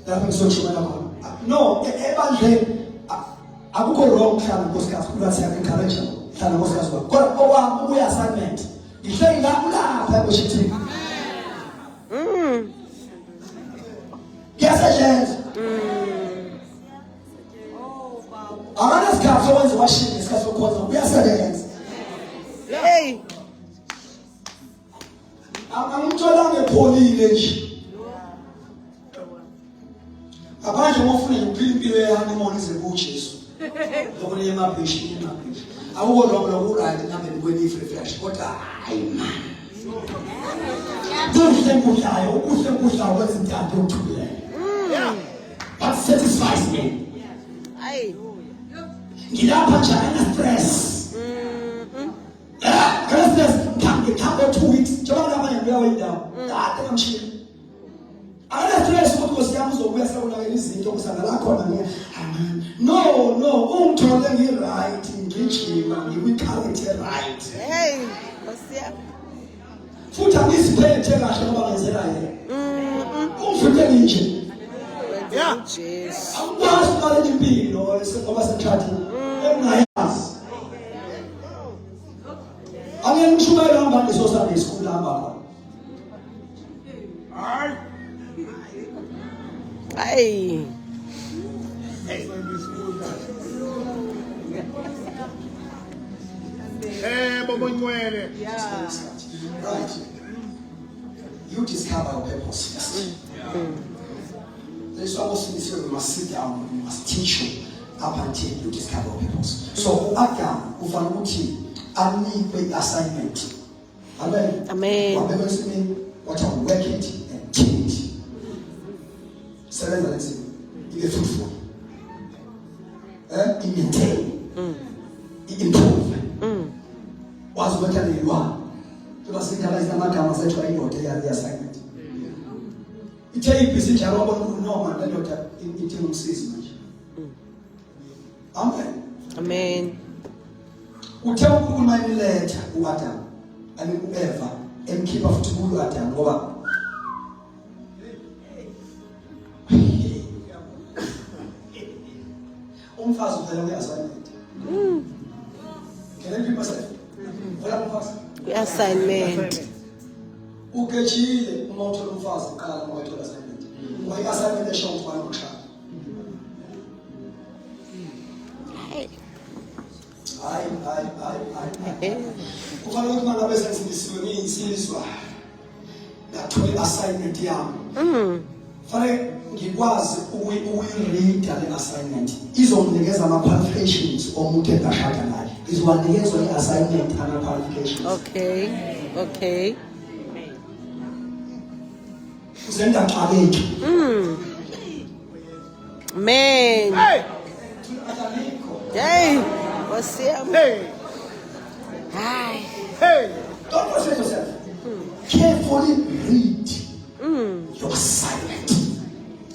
lapho ngizoshumela khona no ebandleni akukho wrong mhlawumbe nkosikazi kuba siyaencourage hlala nkosikazi wakho kodwa owami ubuya assignment ngihleli lapha eBoshithini kuyasebenza amanye isikhathi owenza washini isikhathi sokukhonza kuyasebenza. Hey. Angimtholanga epholile nje. Abanje ngofuna ukuphila impilo yami ize kuJesu. Lokho emabhishi. Awukho lokho right ngabe ngikweni free. fresh kodwa hayi man kuhle kudlayo kuhle kudlayo kwezintathu okuthule what satisfies me Aye. ngilapha njani stress stress ngikhambe 2 weeks njengoba abanye ngiyawa indawo kade ngamshila akala stress ukuthi ngosiyami uzobuya sekunakela izinto kusangala khona no ungithole ngiright ngijima ngikwi-character right Hey. Osia. futhi angiziphethe kahle ngoba ngenzela yena ungifike nje Yeah. Jesus. angikwazi ukuqala impilo ngoba sengikhadini engingayazi angeke ngishubele hamba ngesosunday school hamba khona Aye. Bobo Nywele. right you discover your purpose first there's almost in this way we must sit down we must teach you up until you discover your purpose so Adam ufana ukuthi anikwe i-assignment amen wabeka isimi wathi work it and change sebenza lethi ibe fruitful i-maintain i-improve wazi ukuthi alelwa kuba sindala izinamagama zethu ayindoda i-assignment ithe ibhizi njalo wabona noma le ndoda idinga umsizi manje Amen. uthe ukhuluma imiletha u-Adam u-Eva emkhipha futhi kulo Adam ngoba umfazi uvela kwi-assignment can I give myself uvela umfazi Assignment. uketshile uma uthola umfazi uqala ngoba uthola assignment ngoba i-assignment esho ukuthi bani ukushada hayi kufanele ukuthi uma ngabe sengizindisiwe ngiyinsizwa ngathola i-assignment yami fanele ngikwazi ukuyi-reada le assignment izonginikeza ama-qualifications omuntu engashada naye ngizowanikezwa i-assignment ama-qualifications Okay. uzendaxakeki Man. Hey. Osia. Hey. Hi. Hey. Don't frustrate yourself. Carefully read your assignment.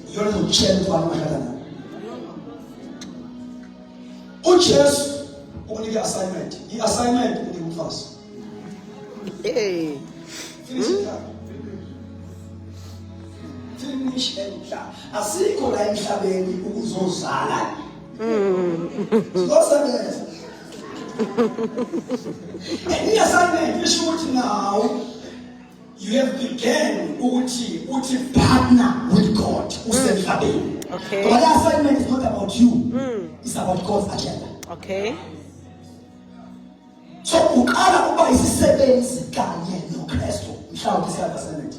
You're not change one another. Ujesu ukunike assignment. The assignment ukunike umfazi. Hey. Finish it up. Finish it up. Asikho la emhlabeni ukuzozala. Zosebenza. And the assignment is what now you have begun uti partner with God. Okay. But the assignment is not about you. It's about God's agenda. Okay. So ukala uba isisebenzi kanye noKristu mhlawumbe isaba assignment.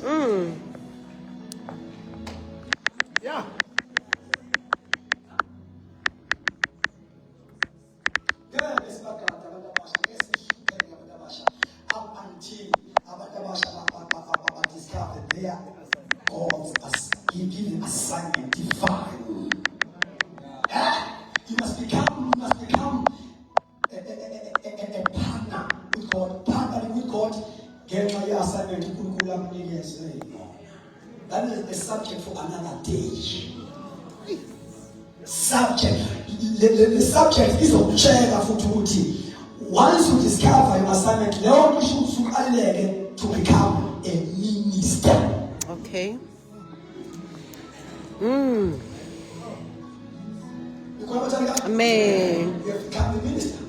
Yeah. Giving assignment divine. You must become a partner with God. Partnering with God, get my assignment to Kulam. That is a subject for another day. Subject. The subject is of chair for duty. Once you discover your assignment, now you should to become a minister. Okay. Amen. You have become a minister.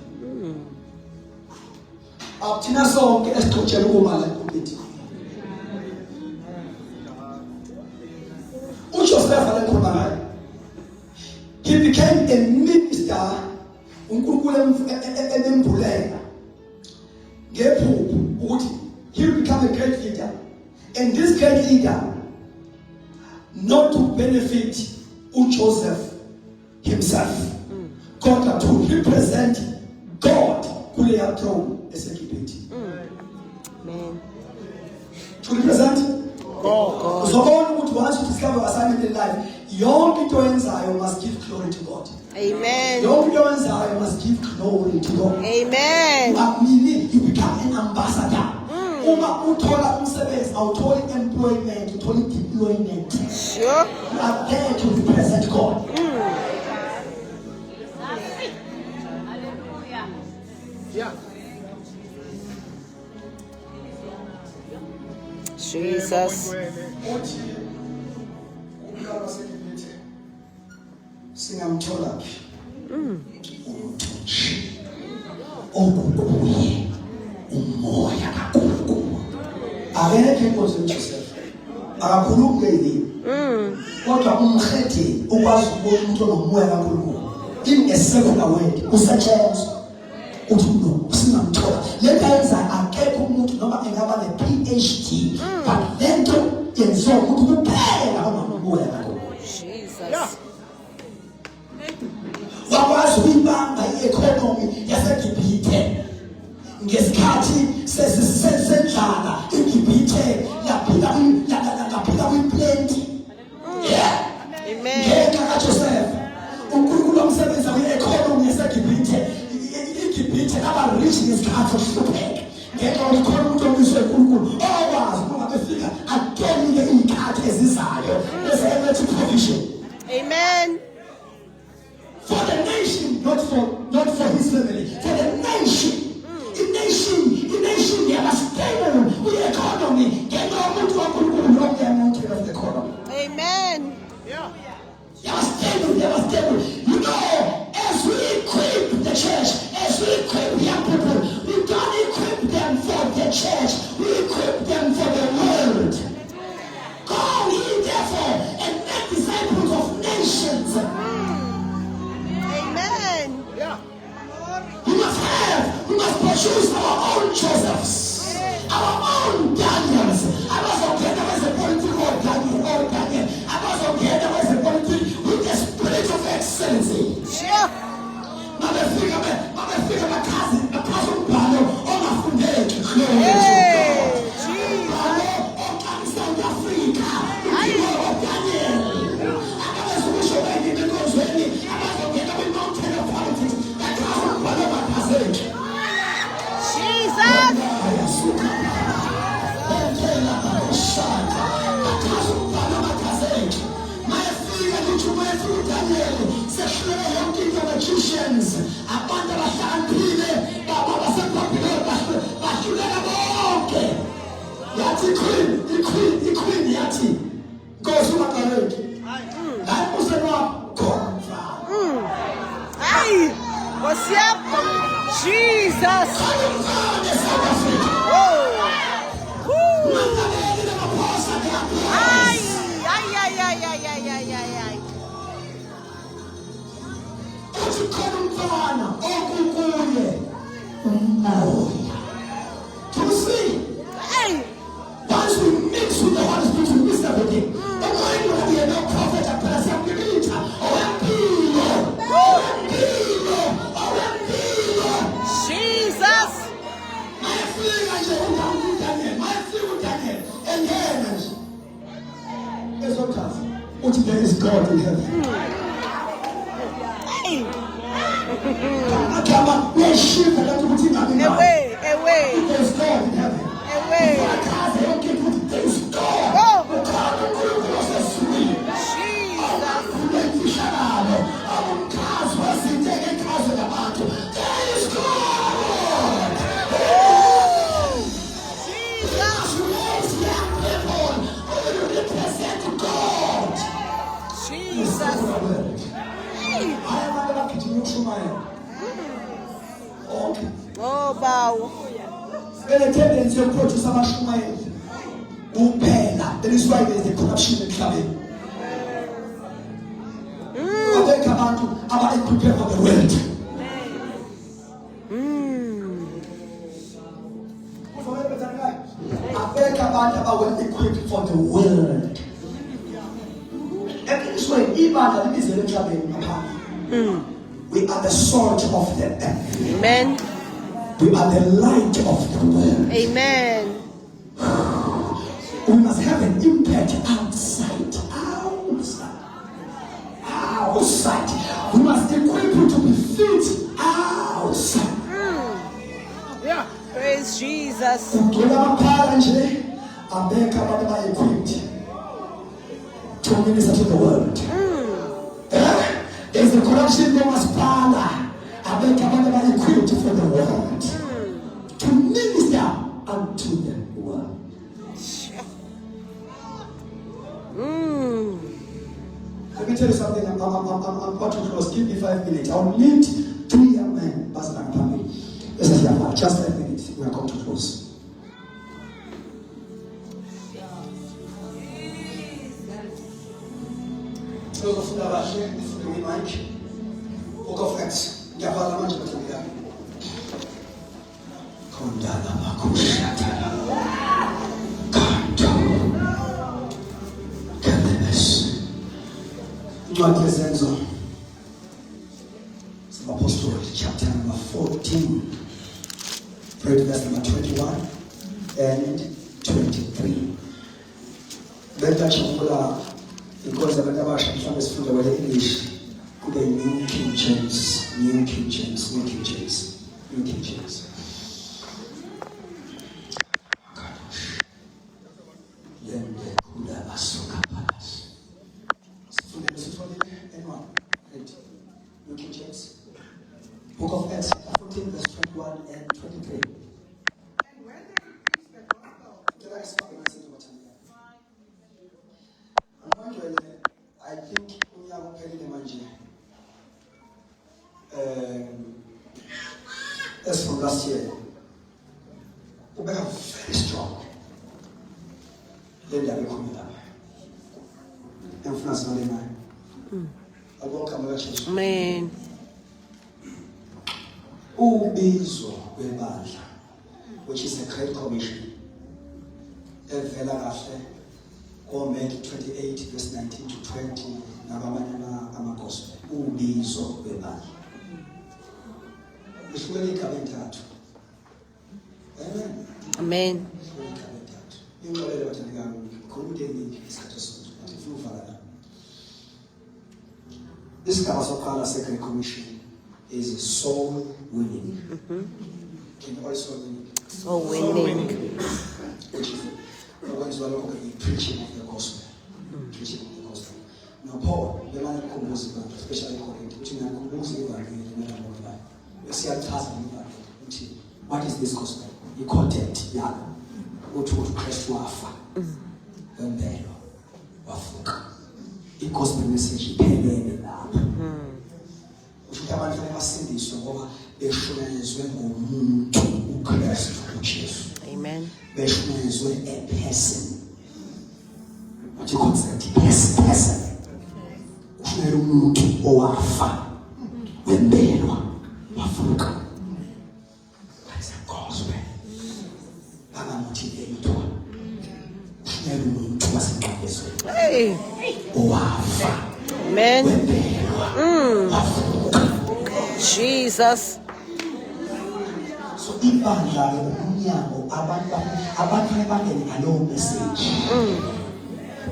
Abthina sonke esixotshelwe uma la committee. uJoseph alekhona ngayo. He became a minister uNkulunkulu emembulela. Ngephupho ukuthi he will become a great leader. And this great leader not to benefit uJoseph himself, God to represent God kuleya throne esekiphethi. Amen. To represent God. So once you discover your assignment in life, yonke into oyenzayo must give glory to God. Amen. Yonke into oyenzayo must give glory to God. Amen. Meaning you become an ambassador. Uma uthola umsebenzi, awutholi employment, utholi deployment. Sure. You are there to represent God. Yeah. Jesus. Uthi umkalo waseGibhithe singamthola phi? Umthunji okukuye umoya kaNkulunkulu. Akekho inkosi uJoseph. Akakhulumi ngezini. Kodwa umkhetheni ukwazi ukubona umuntu onomoya kaNkulunkulu. In a secular word, usetshenzwa. Uthi no, singamthola. Lento yenza akekho umuntu noma engaba ne-PhD, but lento yenziwa ukuthi kuphela onomoya kaNkulunkulu. Jesus. Wakwazi ukuyibamba i-economy yaseGibhithe ngesikhathi sendlala iGibhithe laphila kwiplenty. Yeah. Amen. Ngenxa kaJoseph uNkulunkulu wamsebenza kwi-economy yaseGibhithe. iGibhithe laba rich ngesikhathi sokuhlupheka. Ngenxa yokuthi khona umuntu omiswe uNkulunkulu okwazi ukuba befika atonike iy'khathi ezizayo ezeletha provision. Amen. For the nation, not for his family. For the nation. The nation, they are stable with the economy. They know what to do of the economy. Amen. Yeah. They are stable. You know, as we equip the church, as we equip young people, we don't equip them for the church. We equip them for the world. Go ye therefore and make disciples of nations. Amen. Yeah. We must produce our own Josephs, our own Daniels. I must get them as a political Daniel. I must get them as a political with the spirit of excellency. Sure. Mama figure my cousin Balo, on a fundate. Hey, Jesus. On South Africa, of Daniel. I was wish already because when I must get them in mountain of politics. Jesus. Hey, what's up? Jesus. Whoa. Woo. Ay. To see, Hey. once we mix with the Holy Spirit, we mix everything. The mind will be a prophet, a person, a minister, or a Jesus. My feeling Daniel, and then there's no class. What if there is God in heaven? Hey. We shift and let me put in Away. There's God in heaven. Away. There's God. Oh. Jesus. Oh, bow. Any tendency to produce a machine that is why there is the corruption in coming. I think about prepare for the world. I think about when equipped for the world. And this way, even is the trouble. We are the salt of the earth. Amen. We are the light of the world. Amen. have an impact outside. Outside. We must equip you to be fit outside. Yeah. Praise Jesus. Ungena amaphara nje abeka abantu abayi-equipped to minister to the world. There's a corruption nomasipala abeka abantu abayi-equipped for the world to minister unto the world. Let me tell you something. I'm about to close. Give me 5 minutes. I'll need 2 young men, Pastor and family. This is just 5 minutes. We are coming to close. Book of Acts. Some Apostles, chapter number 14, read verse number 21 and 23. Better chapter because the better version is from the word English. Could be New King James, New King James, New King James, New King James. Then the Kuda Asuka Palace. Anyone? New King James. Book of Acts, 14, verse 21 and 23. And when they preached the gospel, I think we are very demanding. As from last year, we are very strong. Then they are coming up. And France, not in mind. I welcome the church. Amen. Ubizo webandla, which is the Great Commission. Evela kahle Matthew 28 verse 19 to 20 nabamanye amagospel. Ubizo webandla. Lihlukene igama ezintathu. Amen. Amen. Ingxolele bathandekayo khona into isikhathi sonke but if uvala la. Isigaba sokuqala se-Great Commission is soul winning. Can you also win? So winning. Which is the preaching of the gospel. Preaching of the gospel. Now Paul, the man especially Corinth, which means what is this gospel? He content, yeah. Go to Christ wafa. Then wafuka. The gospel message iphelele lapha. Ukuthi abantu basindiswe ngoba beshunyayezwe ngomuntu uKristu uJesu. Amen. Beshunyayezwe a person. What you consider person. Ushunayela umuntu owafa. Wembelwa wafuka. That is the gospel. Motivator. Ushunayela umuntu wasenqabezwe. Hey. Owafa. Amen. Jesus. So ibandla umnyango abantu abangene ngalo message.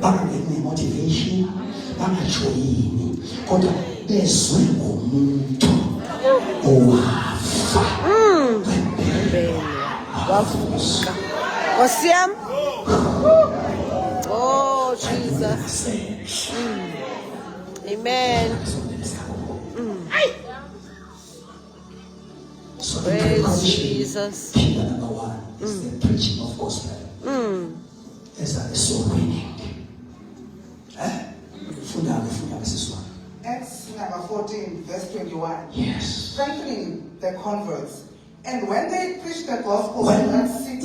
Bangene motivation, bangajoyini kodwa bezwe ngomuntu owafa. Wafuka. Wasiam. Oh Jesus. Amen. So Praise Jesus. Pillar number 1 is the preaching of gospel. As a soul winning. Acts number 14, verse 21. Yes. Strengthening the converts. And when they preached the gospel in that city.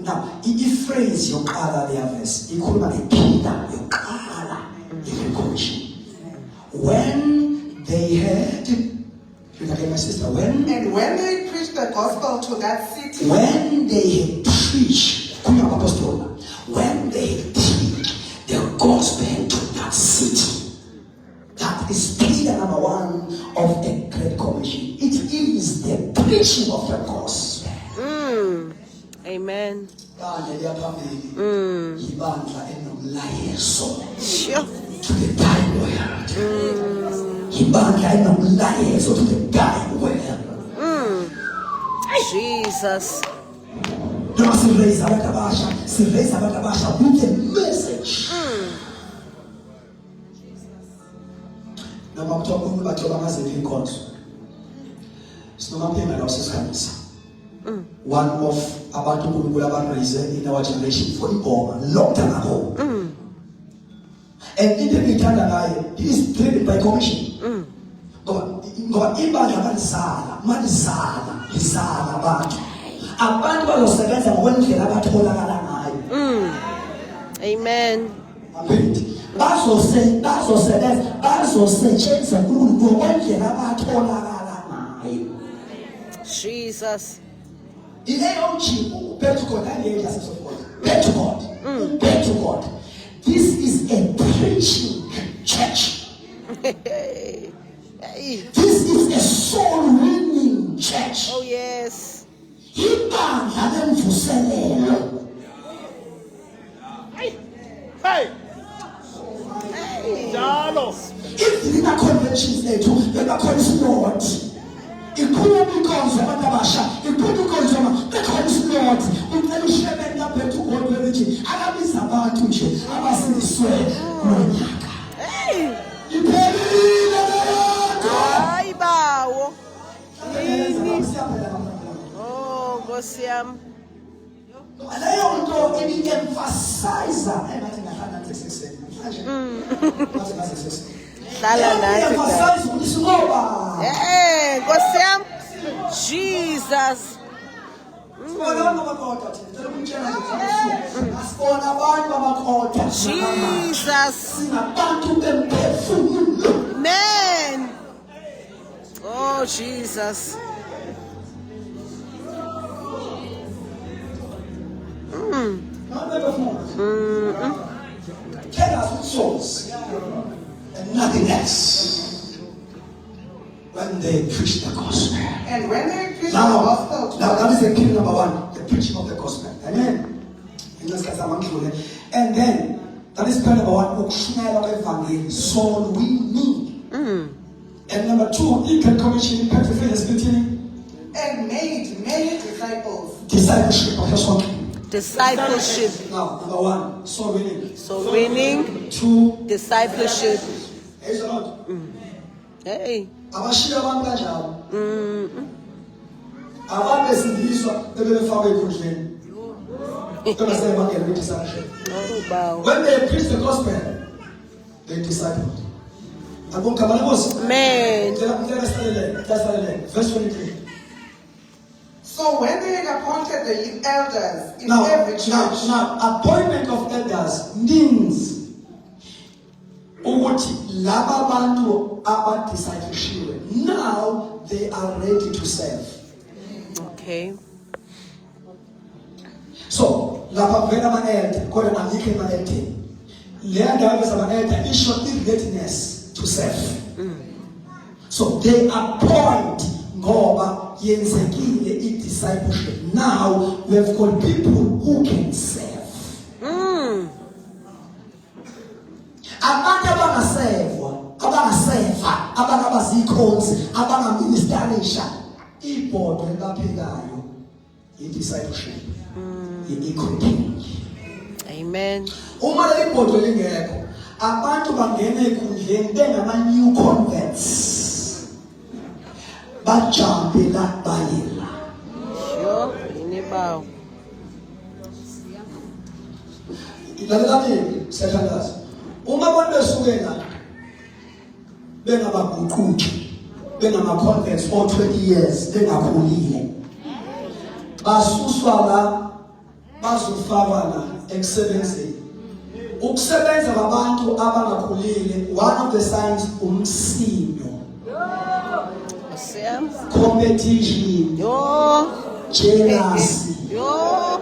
Now, if phrase your color the verse, you could not pillar your color the commission. When they heard, my sister, when they preached the gospel to that city. When they had preached, when they had preached the gospel to that city, that is pillar number 1 of the Great Commission. It is the preaching of the gospel. Amen. kanye liyaphambili ibandla enomlayezo Sure. to the dying world. Ibandla enomlayezo to the dying world. Jesus. Noma siraise abantu abasha with a message. Noma kuthiwa umuntu bathola amaziphi inkonzo. Sinomaphemba lawo sesikhanyisa. One of abantu uNkulunkulu abaraise in our generation for ibhoma long time ago. And into ngithanda ngaye, he is driven by commission. Ngoba ibandla malizala abantu bazosebenza ngokwendlela abatholakala ngayo. Amen. bazosetshenziswa ngokwendlela abatholakala ngayo. Jesus. I-AOG, back to God, back to God. Back to God. This is a preaching church. Hey. This is a soul-winning church. Oh, yes. Ibandla lemvuselelo. Hey. Jalo. If conventions lethu bebakhona isinod. Ikhuluma inkonzo abantu abasha, ikhuluma inkonzo bekhona isinod. Ucela ushebeni lapha eThukoni wethi akabiza abantu nje abasindiswe ngonyaka. Hey. Iphelile. Hayi bawo. Oh, Nkosi yami. Leyo nto ibi-emphasize engathi ngahlala ngeseseni manje Hlala nathi. Emphasize ukuthi singoba Hey, Nkosi yami. Jesus. sibona abakhokha thina ukutshela nje asibona abantu abakhokha Jesus. sinabantu bemphefumulo. Man. Oh, Jesus. Tell us with souls and nothing else when they preach the gospel. And when they preach the Now gospel, that is the key number one, the preaching of the gospel. Amen. And then that is point number one, soul winning. And number two, he can commission and made many disciples. discipleship of his work. Discipleship. Now, number one, soul winning. So winning. Two, Discipleship. praise the Lord. Hey. Abashiya abantu kanjalo. Abantu besindiswa bebefakwe ekhundleni. Oh, wow. When they preach the gospel, they discipled. Man. Verse 23. So when they had appointed the elders in Now, every church, appointment of elders means ukuthi laba bantu abadiscipleshiwe, now they are ready to serve. Okay. So lapha vela ama-elder kodwa alikho ema-eldeni. Le ndawo zama-elder isho i-readiness to serve. So they appoint ngoba yenzekile i-discipleship. Now we have got people who can serve. Abantu abangaseva, abangabazikhonzi, abangaministerisha ibhodwe ebaphekayo i-discipleship, i-equipping. Amen. Uma leli bhodwe lingekho, abantu bangena ekhundleni bengama-new converts. Bajampe la bayela. Sure. Inibaw. Lalela-ke sethandaza. Uma abantu besuke la bengabaguquki, bengama-converts for 20 years bengakhulile, basuswa la bazofakwa la ekusebenzeni. Ukusebenza kwabantu abangakhulile, one of the signs umsindo, Sam. competition, Yo. jealousy, Yo.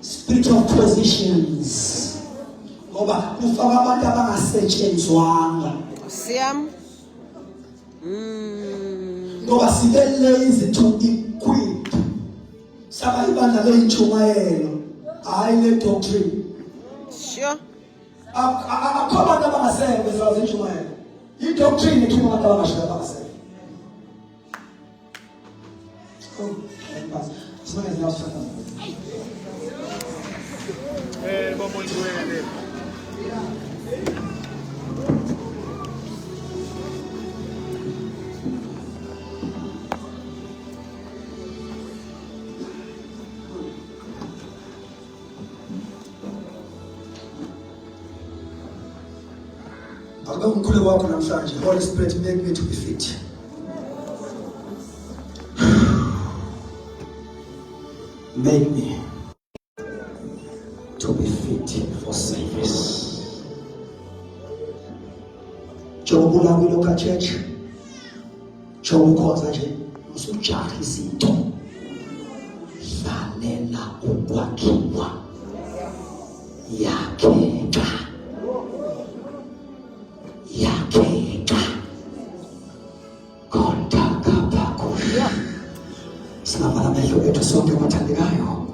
spirit of positions. Ngoba kufaka abantu abangasetshenzwanga. Sam. Ngoba sibe lazy to equip. saka ibandla leyintshumayelo hayi le doctrine. Sure. Akho abantu abangasekho ezazi intshumayelo. I-doctrine ikhipha abantu abangashiya abangasekho. Simane zinawusifaka. Akube umkhuleko wakho namhlanje. Holy Spirit, make me to be fit. Make me to be fit for service. Njengoba ulawilo ka-church, njengoba ukhonza nje, usujaha izinto. Dlalela ukwakhiwa. Yakheka. Yakheka. Konta kabakusha. Singavala amehlo ethu sonke abathandekayo.